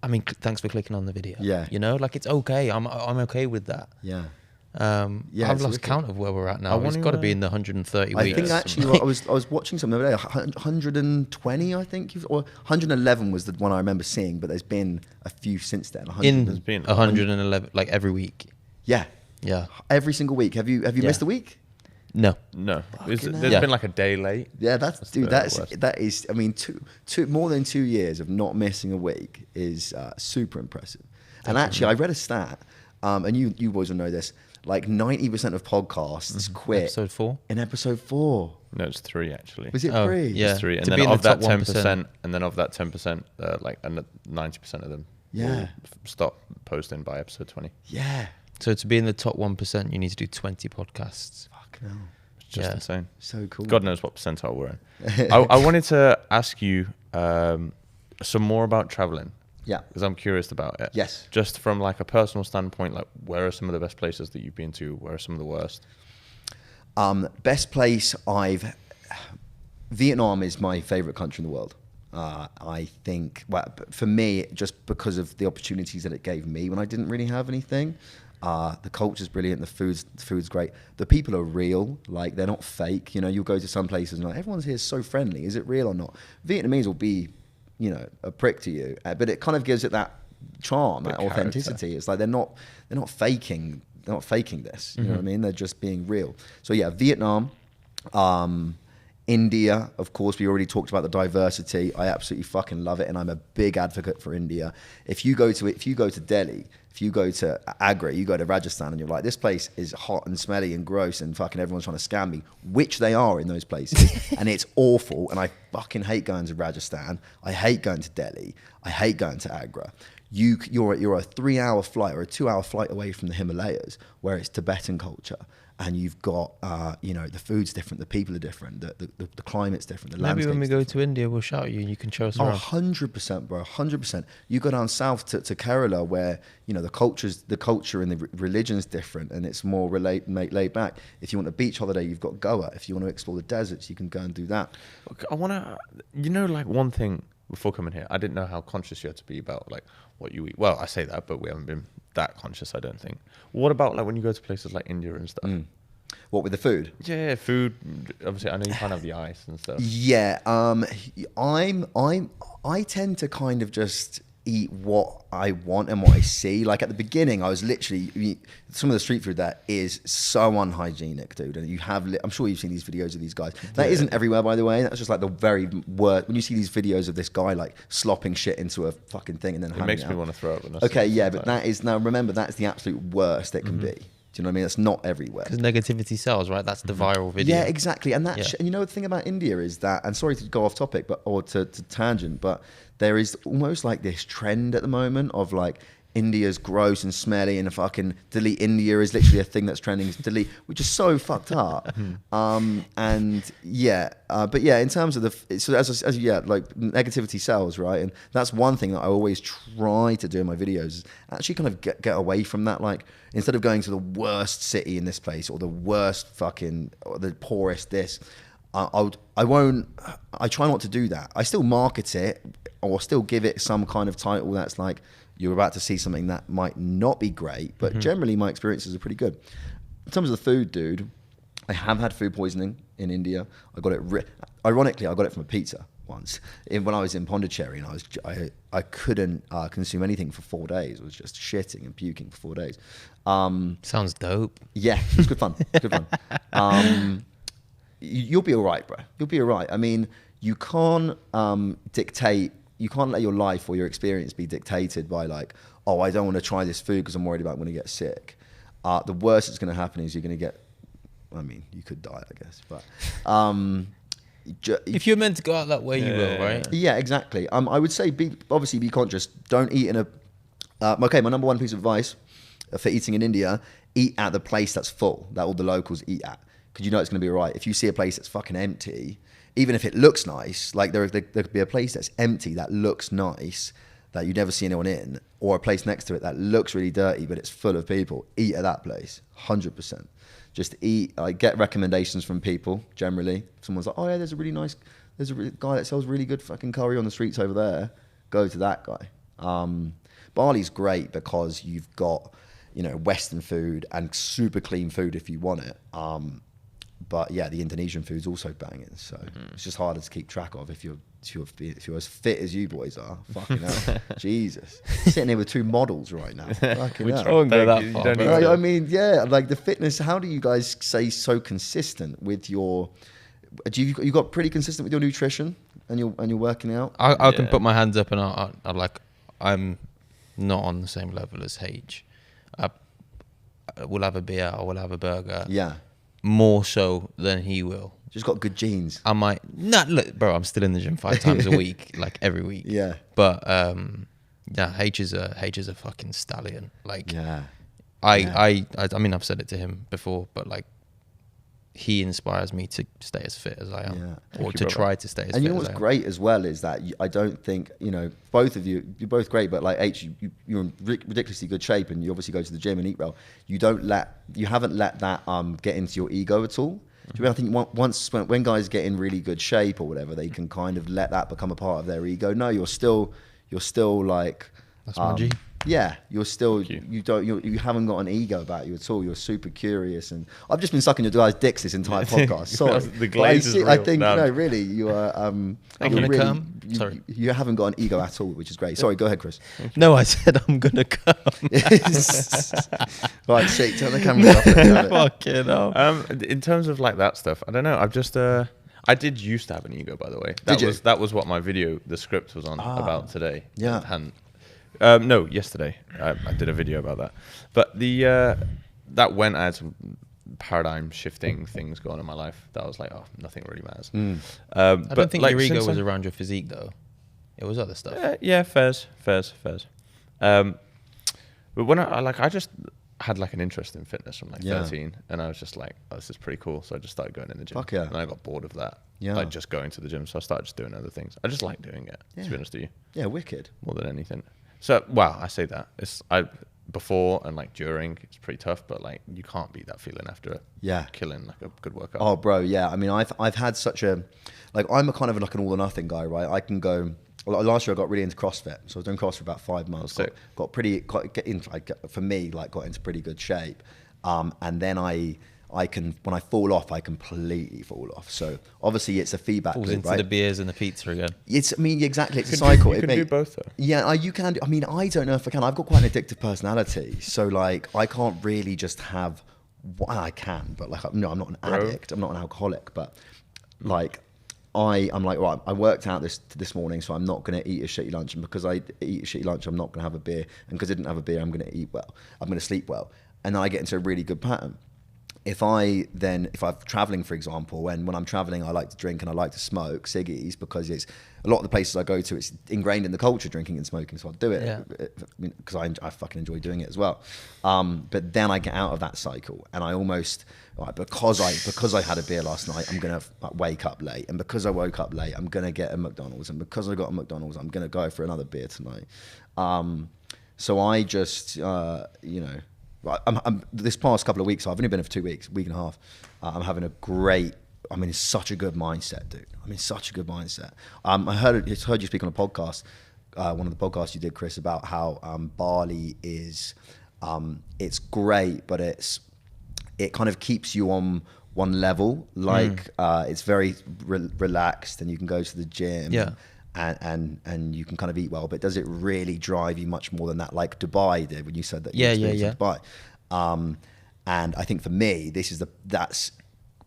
I mean, thanks for clicking on the video. Yeah. You know, like it's okay. I'm okay with that. Yeah. I've it's lost wicked. count of where we're at now. It's got to be in the 130 I weeks. think actually I was watching something the other day, 120 I think, or 111 was the one I remember seeing, but there's been a few since then. in been 111, like every week. Yeah, Yeah. every single week. Have you missed a week? No. No, there's hell. been like a day late. Yeah, that's the worst. that is. I mean, two more than 2 years of not missing a week is super impressive. And actually, I read a stat, and you boys will know this. Like 90% of podcasts quit Episode 4. in episode 4. No, it's 3 actually. Was it Oh, 3? yeah. It's 3, and To then be in of the that top 10%, and then of that 10%, like 90% of them will stop posting by episode 20. Yeah. So to be in the top 1%, you need to do 20 podcasts. Fucking hell. It's just Yeah. insane. So cool. God knows what percentile we're in. I wanted to ask you some more about traveling. Yeah. Because I'm curious about it. Yes. Just from like a personal standpoint, like where are some of the best places that you've been to? Where are some of the worst? Best place Vietnam is my favorite country in the world. I think, well, for me, just because of the opportunities that it gave me when I didn't really have anything. The culture's brilliant. The food's great. The people are real. Like they're not fake. You know, you'll go to some places and like everyone's here is so friendly. Is it real or not? Vietnamese will be, you know, a prick to you, but it kind of gives it that charm, that authenticity. It's like they're not faking. They're not faking this. You know what I mean? They're just being real. So yeah, Vietnam, India, of course. We already talked about the diversity. I absolutely fucking love it, and I'm a big advocate for India. If you go to Delhi, if you go to Agra, you go to Rajasthan, and you're like, this place is hot and smelly and gross, and fucking everyone's trying to scam me, which they are in those places, and it's awful. And I fucking hate going to Rajasthan. I hate going to Delhi. I hate going to Agra. You're a 3-hour flight or a 2-hour flight away from the Himalayas, where it's Tibetan culture. And you've got, the food's different, the people are different, the climate's different, the Maybe when we go different. to India, we'll shout you and you can show us Oh, around. 100%, bro, 100%. You go down south to Kerala, where, you know, the culture and the religion's different, and it's more laid back. If you want a beach holiday, you've got Goa. If you want to explore the deserts, you can go and do that. I want to, like one thing before coming here, I didn't know how conscious you had to be about like what you eat. Well, I say that, but we haven't been that conscious, I don't think. What about like when you go to places like India and stuff? What with the food? Yeah, food. Obviously, I know you can't have the ice and stuff. Yeah, I tend to kind of just eat what I want and what I see. Like at the beginning, I was literally, some of the street food there is so unhygienic, dude. And I'm sure you've seen these videos of these guys. That isn't everywhere, by the way. That's just like the very worst. When you see these videos of this guy like slopping shit into a fucking thing and then It makes me want to throw up. Okay, yeah, but that is, now remember, that's the absolute worst it can be. Do you know what I mean? It's not everywhere. Because negativity sells, right? That's the viral video. Yeah, exactly. And and you know the thing about India is that, and sorry to go off topic, or to tangent, but there is almost like this trend at the moment of like India's gross and smelly and fucking delete India is literally a thing that's trending. Delete, which is so fucked up. And yeah, but yeah, in terms of like negativity sells, right? And that's one thing that I always try to do in my videos is actually kind of get away from that. Like instead of going to the worst city in this place or the worst or the poorest this, I try not to do that. I still market it or still give it some kind of title that's like, you're about to see something that might not be great, but generally my experiences are pretty good. In terms of the food, dude, I have had food poisoning in India. I got it, ironically, I got it from a pizza once. When I was in Pondicherry and I couldn't consume anything for 4 days. I was just shitting and puking for 4 days. Sounds dope. Yeah, it was good fun. Good fun. You'll be all right, bro. You'll be all right. I mean, you can't you can't let your life or your experience be dictated by like, oh, I don't want to try this food because I'm worried about when I get sick. The worst that's going to happen is you're going to get, I mean, you could die, I guess. But if you're meant to go out that way, you will, right? Yeah, exactly. I would say obviously be conscious. Don't eat in a. Okay, my number one piece of advice for eating in India: eat at the place that's full, that all the locals eat at, because you know it's going to be all right. If you see a place that's fucking empty, even if it looks nice, like there could be a place that's empty that looks nice that you never see anyone in, or a place next to it that looks really dirty but it's full of people. Eat at that place, 100%. Just eat. Get recommendations from people. Generally, someone's like, "Oh yeah, there's a guy that sells really good fucking curry on the streets over there. Go to that guy." Bali's great because you've got, you know, Western food and super clean food if you want it. But yeah, the Indonesian food's also banging, so it's just harder to keep track of if you're as fit as you boys are. Fucking hell, Jesus! Sitting here with two models right now. Fucking hell. I mean, yeah, like the fitness. How do you guys stay so consistent with your? You got pretty consistent with your nutrition and you're working out? I can put my hands up and I'm not on the same level as H. We'll have a beer or we'll have a burger. Yeah. More so than he will. Just got good genes. I might not look, bro. I'm still in the gym 5 times a week, like every week. Yeah. But yeah, H is a fucking stallion. Like, yeah. I mean, I've said it to him before, but like, he inspires me to stay as fit as I am, or to try to stay as fit as I am. And you know what's great as well is that I don't think, you know, both of you, you're both great, but like H, you're in ridiculously good shape, and you obviously go to the gym and eat well. You haven't let that get into your ego at all. Mm-hmm. I think when guys get in really good shape or whatever, they can kind of let that become a part of their ego. No, you're still like. That's my G. Yeah, you're still you haven't got an ego about you at all. You're super curious, and I've just been sucking your guys' dicks this entire podcast. Sorry, the glaze is real. I think no, really, you are. I'm gonna come. Sorry, you haven't got an ego at all, which is great. Sorry, go ahead, Chris. No, I said I'm gonna come. Right, shake, turn the camera off. Fucking hell. In terms of like that stuff, I don't know. I've just I did used to have an ego, by the way. That was what my video, the script was on about today. Yeah. No, yesterday I did a video about that. But that went as paradigm shifting things going on in my life. That was like, oh, nothing really matters. I don't think your ego was around your physique though. It was other stuff. Yeah, fairs. But when I just had like an interest in fitness from like 13, and I was just like, oh, this is pretty cool. So I just started going in the gym. Fuck yeah. And I got bored of that. Yeah. Like just going to the gym. So I started just doing other things. I just like doing it, to be honest with you. Yeah, wicked. More than anything. So, wow, I say that. Before and like during, it's pretty tough, but like you can't beat that feeling after killing like a good workout. Oh, bro, yeah. I mean, I've had such a, like, I'm a kind of like an all or nothing guy, right? I can go. Last year I got really into CrossFit, so I was doing CrossFit for about 5 months. Got into pretty good shape, and then when I fall off, I completely fall off. So obviously it's a feedback loop, into right? The beers and the pizza again. Exactly. It's a cycle. You can do both though. Yeah, you can. I mean, I don't know if I can. I've got quite an addictive personality, so like I can't really just have. Well, I can, but like no, I'm not an addict. I'm not an alcoholic, but like. I'm like, right, I worked out this morning, so I'm not going to eat a shitty lunch. And because I eat a shitty lunch, I'm not going to have a beer. And because I didn't have a beer, I'm going to eat well. I'm going to sleep well. and then I get into a really good pattern. If I'm traveling, for example, and when I'm traveling, I like to drink and I like to smoke ciggies because it's a lot of the places I go to, it's ingrained in the culture, drinking and smoking. So I'll do it because I fucking enjoy doing it as well. But then I get out of that cycle and I almost, because I had a beer last night, I'm going to wake up late. And because I woke up late, I'm going to get a McDonald's. And because I got a McDonald's, I'm going to go for another beer tonight. So I just, I'm this past couple of weeks, I've only been here for 2 weeks, week and a half. I'm in such a good mindset, dude. I'm in such a good mindset. I heard you speak on a podcast, one of the podcasts you did, Chris, about how Bali is, it's great, but it kind of keeps you on one level. Like it's very relaxed, and you can go to the gym. Yeah. And you can kind of eat well, but does it really drive you much more than that, like Dubai did when you said that? Yeah. Dubai. And I think for me, that's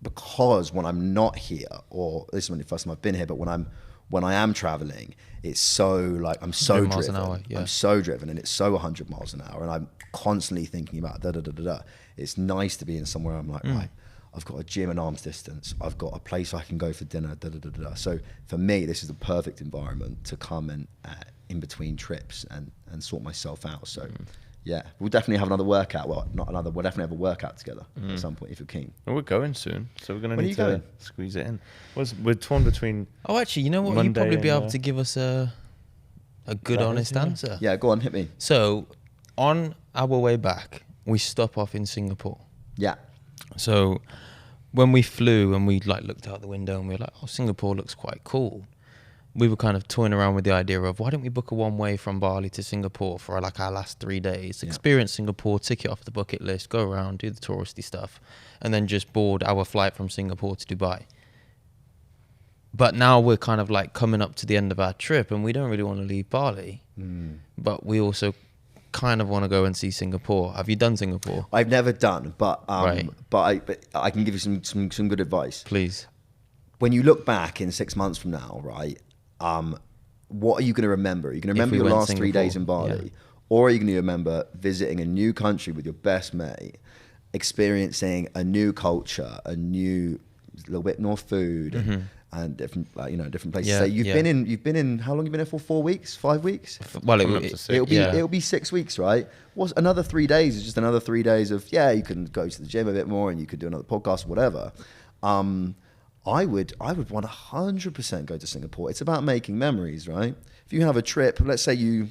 because when I'm not here, or this is the first time I've been here, but when I am traveling, it's so like I'm so driven. Miles an hour, yeah. I'm so driven, and it's so 100 miles an hour, and I'm constantly thinking about da da da da da. It's nice to be in somewhere I'm like, right, I've got a gym an arm's distance. I've got a place I can go for dinner. Da, da, da, da. So for me, this is the perfect environment to come and in between trips and sort myself out. So yeah, we'll definitely have another workout. Well, not another. We'll definitely have a workout together at some point if you're keen. Well, we're going soon, so we're going to need to going? squeeze it in. We're torn between. Oh, actually, you know what? Monday You'd probably be and, able to give us a good, honest answer. Yeah, go on, hit me. So on our way back, we stop off in Singapore. Yeah. So when we flew and we like looked out the window and we were like, oh, Singapore looks quite cool. We were kind of toying around with the idea of why don't we book a one-way from Bali to Singapore for like our last 3 days, experience Singapore, tick it off the bucket list, go around, do the touristy stuff, and then just board our flight from Singapore to Dubai. But now we're kind of like coming up to the end of our trip and we don't really want to leave Bali, but we also kind of want to go and see Singapore. Have you done Singapore? I've never done, but Right. but I can give you some good advice. Please. When you look back in 6 months from now, right? What are you going to remember? Are you going to remember we your went last 3 days Singapore, in Bali, or are you going to remember visiting a new country with your best mate, experiencing a new culture, a little bit more food, and different, different places. Yeah, So you've been in. How long you been here for? 4 weeks? 5 weeks? Well, It'll be 6 weeks, right? What's another 3 days? Is just another 3 days of you can go to the gym a bit more, and you could do another podcast, whatever. I would 100% go to Singapore. It's about making memories, right? If you have a trip, let's say I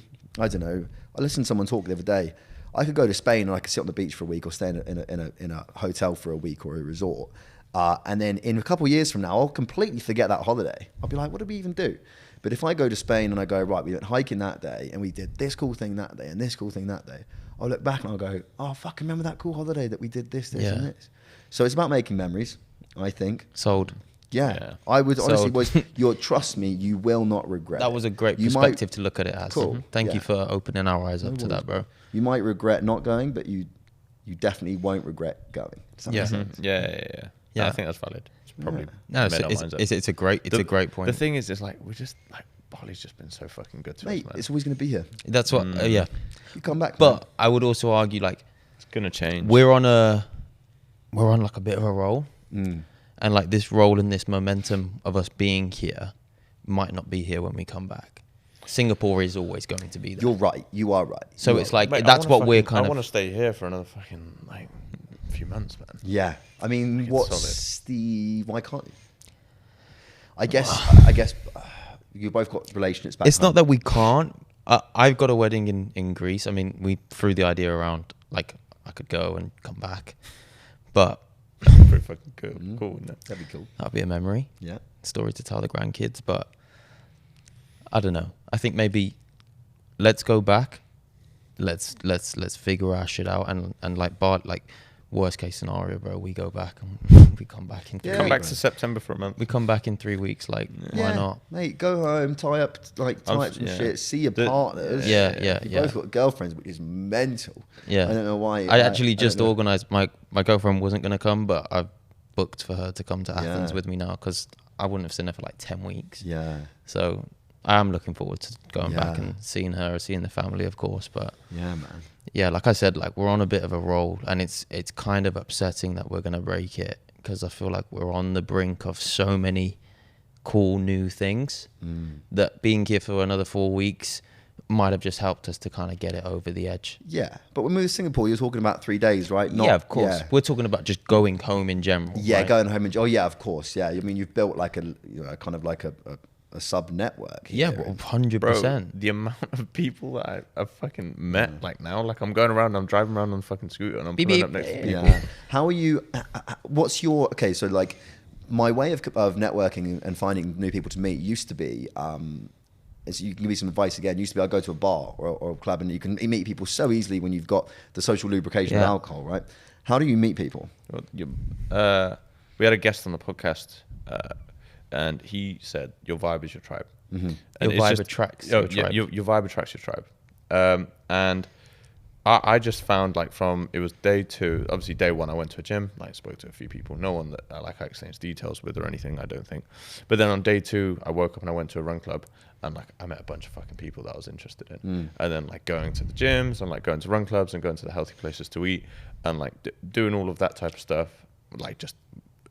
listened to someone talk the other day. I could go to Spain and I could sit on the beach for a week or stay in a hotel for a week or a resort. And then in a couple of years from now, I'll completely forget that holiday. I'll be like, what did we even do? But if I go to Spain and I go, right, we went hiking that day and we did this cool thing that day and this cool thing that day, I'll look back and I'll go, oh, fuck, remember that cool holiday that we did this, and this. So it's about making memories, I think. Sold. Yeah. I would honestly, trust me, you will not regret That it. was a great perspective to look at it as. Cool. Thank you for opening our eyes up to that, bro. You might regret not going, but you definitely won't regret going. Does that make sense? Yeah. I think that's valid. It's probably it's a great point. The thing is, it's like we're just like Bali's just been so fucking good to us, man. It's always going to be here. That's what. You come back, but man. I would also argue like it's gonna change. We're on like a bit of a roll, and like this roll and this momentum of us being here might not be here when we come back. Singapore is always going to be there. You're right. You are right. So it's like that's what we're kind of. I want to stay here for another fucking like few months, man. Yeah, I mean, why can't you? I guess you both got relationships back It's home. not that we can't. I've got a wedding in Greece. I mean, we threw the idea around like I could go and come back, but pretty fucking cool, wouldn't it? That'd be cool. That'd be a memory. Yeah, story to tell the grandkids. But I don't know. I think maybe let's go back. Let's figure our shit out and like worst case scenario, bro, we go back and we come back in 3 weeks. Come back to September for a month. We come back in 3 weeks, like, why not? Mate, go home, tie up some shit, see your partners. Yeah. You both got girlfriends, which is mental. Yeah. I don't know why. I actually just organised, my girlfriend wasn't going to come, but I've booked for her to come to Athens with me now because I wouldn't have seen her for like 10 weeks. Yeah. So I am looking forward to going back and seeing her, seeing the family, of course. But yeah, man. Yeah, like I said, like we're on a bit of a roll, and it's kind of upsetting that we're gonna break it, because I feel like we're on the brink of so many cool new things that being here for another 4 weeks might have just helped us to kind of get it over the edge. Yeah, but when we were in Singapore, you're talking about 3 days, right? Yeah, of course. Yeah. We're talking about just going home in general. Yeah, right? going home. Oh, yeah, of course. Yeah, I mean, you've built like kind of like a sub network. Yeah, 100%. Bro, the amount of people that I've fucking met, like now, like I'm going around, I'm driving around on a fucking scooter, and I'm pulling up next to people. Yeah. How are you? What's your so like? My way of networking and finding new people to meet used to be, as you can give me some advice again, used to be I'd go to a bar or a club and you can meet people so easily when you've got the social lubrication of alcohol, right? How do you meet people? Well, we had a guest on the podcast and he said, your vibe is your tribe. Mm-hmm. And your vibe attracts your tribe. Your vibe attracts your tribe. And I just found like it was day 2, obviously day 1 I went to a gym, like spoke to a few people, no one that I exchanged details with or anything, I don't think. But then on day 2 I woke up and I went to a run club and like I met a bunch of fucking people that I was interested in. And then like going to the gyms and like going to run clubs and going to the healthy places to eat and like doing all of that type of stuff, like just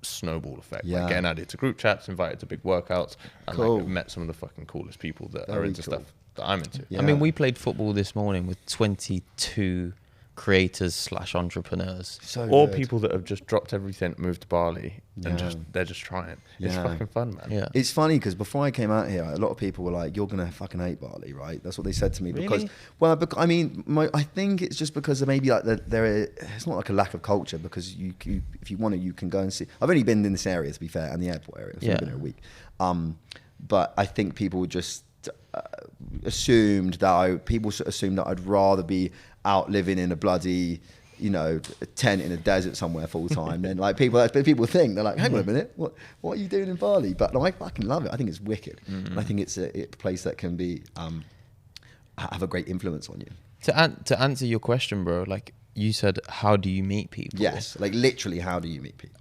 snowball effect, like getting added to group chats, invited to big workouts, and like met some of the fucking coolest people that are into stuff that I'm into. I mean, we played football this morning with 22 creators / entrepreneurs. All people that have just dropped everything, moved to Bali, and they're just trying. It's fucking fun, man. Yeah. It's funny because before I came out here, a lot of people were like, "You're gonna fucking hate Bali, right?" That's what they said to me. Really? I mean, I think it's just because of maybe like it's not like a lack of culture, because if you want to, you can go and see. I've only been in this area, to be fair, and the airport area. So I've been here a week. But I think people just assumed that I'd rather be out living in a bloody, tent in a desert somewhere full time. Then like people think, they're like, hang on a minute, what are you doing in Bali? But no, I fucking love it. I think it's wicked. And I think it's a place that can be have a great influence on you. To answer your question, bro, like you said, how do you meet people? Yes, like literally, how do you meet people?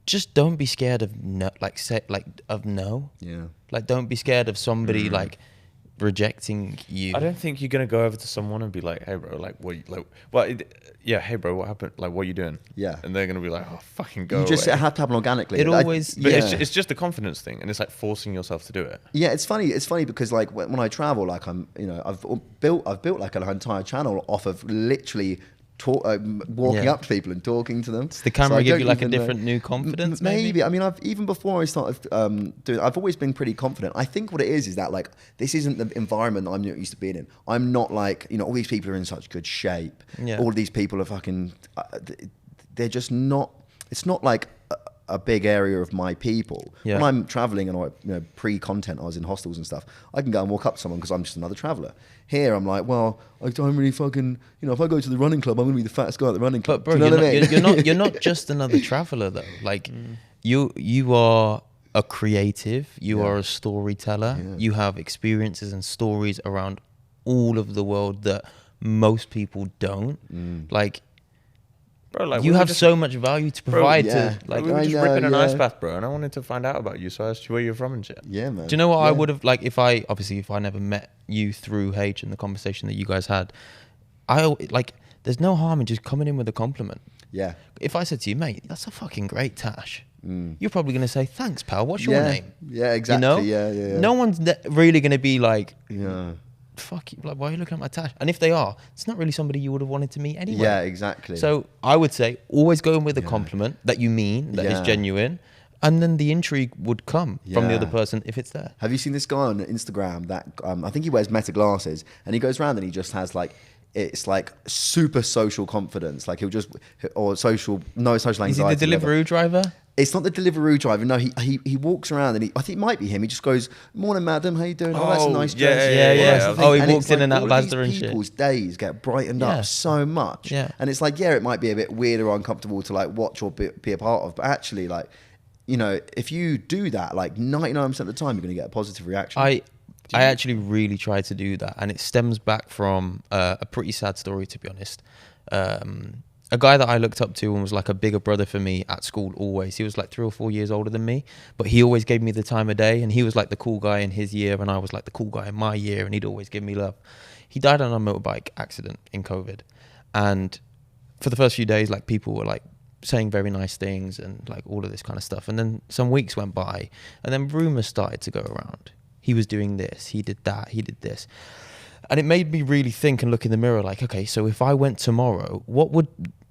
Just don't be scared of no. Yeah. Like don't be scared of somebody like rejecting you. I don't think you're gonna go over to someone and be like, "Hey, bro, like, hey, bro, what happened? Like, what are you doing?" Yeah, and they're gonna be like, "Oh, fucking go." You just away. Have to happen organically. It's just a confidence thing, and it's like forcing yourself to do it. Yeah, it's funny. It's funny because like when I travel, like I've built like an entire channel off of literally. Walking up to people and talking to them. Does the camera give you like a different new confidence? Maybe. I mean, even before I started I've always been pretty confident. I think what it is that like this isn't the environment that I'm not used to being in. I'm not like all these people are in such good shape. Yeah. All of these people are fucking. They're just not. It's not like a big area of my people. Yeah. When I'm traveling and pre-content, I was in hostels and stuff. I can go and walk up to someone because I'm just another traveler. Here, I'm like, well, I don't really fucking, if I go to the running club, I'm gonna be the fattest guy at the running club. But bro, you're not just another traveler though. Like, you are a creative. You are a storyteller. Yeah. You have experiences and stories around all of the world that most people don't. Like. Bro, like you have so much value to provide to like we were just ripping an ice bath, bro, and I wanted to find out about you, so I asked you where you're from and shit. Yeah, man. Do you know what I would have like if I never met you through H and the conversation that you guys had? There's no harm in just coming in with a compliment. Yeah. If I said to you, mate, that's a fucking great tash. You're probably gonna say, thanks, pal. What's your name? Yeah, exactly. Yeah. No one's really gonna be like, yeah. Fuck you, like, why are you looking at my tash? And if they are, it's not really somebody you would have wanted to meet anyway. Yeah, exactly. So I would say always go in with a compliment that you mean, that is genuine, and then the intrigue would come from the other person if it's there. Have you seen this guy on Instagram that I think he wears Meta glasses, and he goes around and he just has like, it's like super social confidence, like no social anxiety. Is he the Deliveroo driver? It's not the Deliveroo driver. No, he walks around and I think it might be him. He just goes, "Morning, madam. How you doing? Oh, that's a nice dress." Yeah. Oh, he walks in and out of Asda and shit. People's days get brightened up so much. Yeah. And it's like, it might be a bit weird or uncomfortable to like watch or be a part of, but actually, like, if you do that, like 99% of the time, you're going to get a positive reaction. I actually really try to do that, and it stems back from a pretty sad story, to be honest. a guy that I looked up to and was like a bigger brother for me at school always. He was like 3 or 4 years older than me, but he always gave me the time of day, and he was like the cool guy in his year and I was like the cool guy in my year, and he'd always give me love. He died on a motorbike accident in COVID, and for the first few days, like, people were like saying very nice things and like all of this kind of stuff, and then some weeks went by and then rumors started to go around. He was doing this, he did that, he did this. And it made me really think and look in the mirror like, okay, so if I went tomorrow, what would,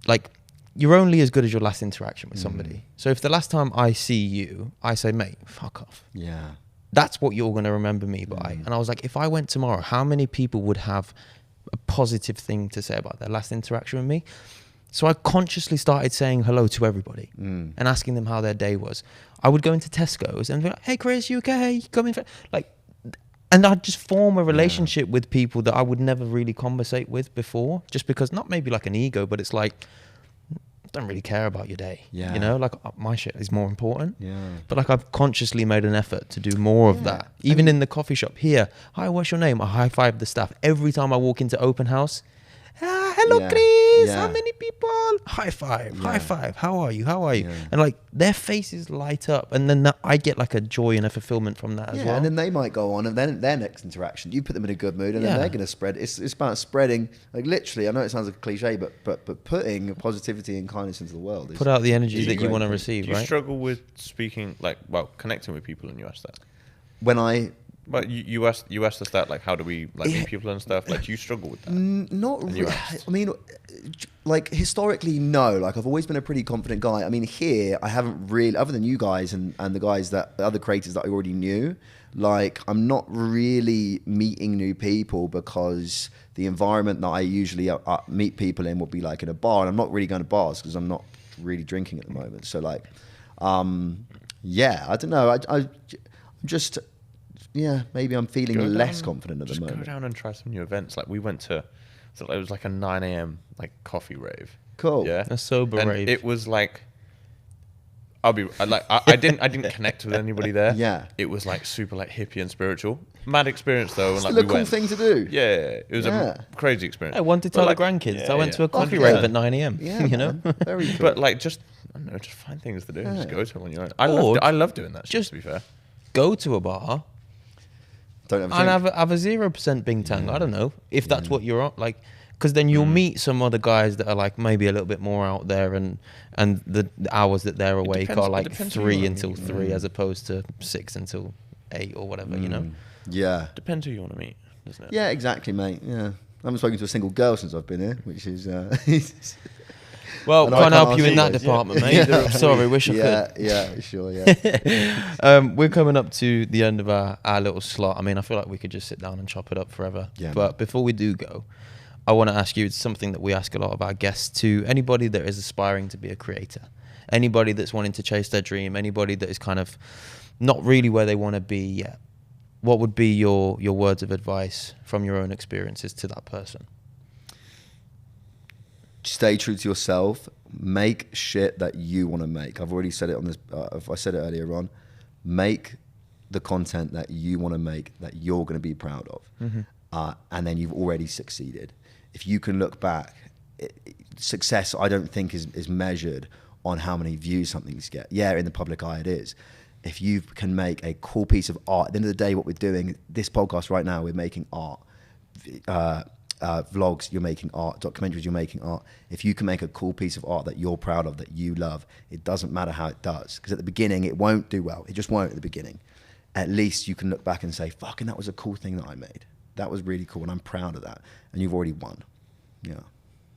like, you're only as good as your last interaction with somebody. So if the last time I see you, I say, mate, fuck off. Yeah. That's what you're going to remember me by. And I was like, if I went tomorrow, how many people would have a positive thing to say about their last interaction with me? So I consciously started saying hello to everybody and asking them how their day was. I would go into Tesco's and be like, hey, Chris, you okay? You coming? Like, and I'd just form a relationship with people that I would never really conversate with before, just because, not maybe like an ego, but it's like, I don't really care about your day. Yeah. You know, like, my shit is more important. Yeah. But like, I've consciously made an effort to do more of that. Even in the coffee shop here, hi, what's your name? I high five the staff. Every time I walk into open house, hello, Chris, how many people? High five. How are you? Yeah. And like, their faces light up, and then I get like a joy and a fulfillment from that as well. And then they might go on, and then their next interaction, you put them in a good mood, and then they're going to spread. It's about spreading, like, literally. I know it sounds like a cliche, but putting positivity and kindness into the world. Put out the energy that you want to receive. Do you struggle with speaking, like, well, connecting with people, and you ask that? But you asked us that, like, how do we like meet people and stuff? Like, do you struggle with that? Not really. I mean, like, historically, no. Like, I've always been a pretty confident guy. I mean, here, I haven't really, other than you guys and the other creators that I already knew, like, I'm not really meeting new people, because the environment that I usually meet people in will be like in a bar, and I'm not really going to bars because I'm not really drinking at the moment. So, like, I don't know. I'm just... Yeah, maybe I'm feeling less confident at the moment. Just go down and try some new events. Like, we went to, so it was like a 9 a.m. like coffee rave. Cool. Yeah, a sober rave. It was like, I didn't connect with anybody there. Yeah. It was like super like hippie and spiritual. Mad experience though. And, like, Still a cool thing to do. Yeah, it was a crazy experience. I wanted to tell the grandkids. I went to a coffee rave at 9 a.m. Yeah, you know, very cool. But like, just, I don't know, just find things to do. Just go to one. I love doing that. Just to be fair, go to a bar. Don't and have a 0% Bing Tang. I don't know if that's what you're on, like, because then you'll meet some other guys that are like maybe a little bit more out there, and the hours that they're awake are like 3 until 3 as opposed to 6 until 8 or whatever, you know. Yeah. Depends who you want to meet, doesn't it? Yeah, exactly, mate. Yeah. I haven't spoken to a single girl since I've been here, which is... Well, can't help you in that department, mate. Sorry, wish I could. Yeah, sure, yeah. We're coming up to the end of our little slot. I mean, I feel like we could just sit down and chop it up forever. Yeah, but before we do go, I want to ask you, it's something that we ask a lot of our guests, to anybody that is aspiring to be a creator, anybody that's wanting to chase their dream, anybody that is kind of not really where they want to be yet. What would be your words of advice from your own experiences to that person? Stay true to yourself. Make shit that you want to make. I've already said it on this. I said it earlier on. Make the content that you want to make, that you're going to be proud of, and then you've already succeeded. If you can look back, success, I don't think is measured on how many views something's get. Yeah, in the public eye it is. If you can make a cool piece of art, at the end of the day, what we're doing, this podcast right now, we're making art. Vlogs, you're making art. Documentaries, you're making art. If you can make a cool piece of art that you're proud of, that you love, it doesn't matter how it does. Because at the beginning, it won't do well. It just won't at the beginning. At least you can look back and say, fucking, that was a cool thing that I made. That was really cool, and I'm proud of that. And you've already won. Yeah,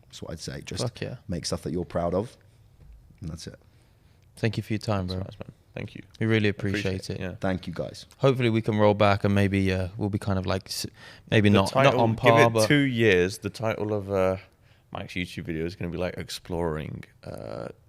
that's what I'd say. Just make stuff that you're proud of, and that's it. Thank you for your time, bro. Nice, man. Thank you. We really appreciate it. Yeah. Thank you, guys. Hopefully we can roll back, and maybe we'll be kind of like, maybe not on par. Give it but 2 years. The title of Mike's YouTube video is going to be like exploring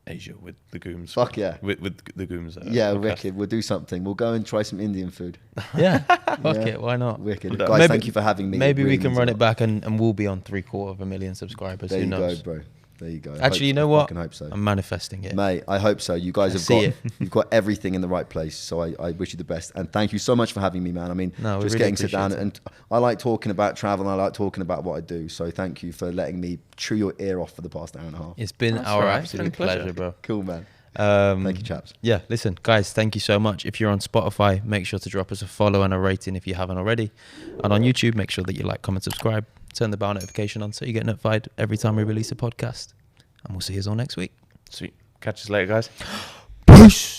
Asia with the Gooms. Fuck yeah. With the Gooms. Yeah, podcast. wicked. We'll do something. We'll go and try some Indian food. Yeah. Fuck it. Why not? Wicked. Guys, thank you for having me. Maybe we can run it back, and we'll be on 750,000 subscribers. There Who you knows? go, bro. There you go. Actually, you know what? I hope so. I'm manifesting it. Mate, I hope so. You guys you've got everything in the right place. So I wish you the best. And thank you so much for having me, man. I mean, No, just really getting to sit down. appreciate And I like talking about travel and I like talking about what I do. So thank you for letting me chew your ear off for the past hour and a half. It's been That's our all right. absolute It's been a pleasure. pleasure, bro. Cool, man. Thank you, chaps. Yeah, listen, guys, thank you so much. If you're on Spotify, make sure to drop us a follow and a rating if you haven't already. And on YouTube, make sure that you like, comment, subscribe, turn the bell notification on so you get notified every time we release a podcast. And we'll see you all next week. Sweet. Catch us later, guys. Peace.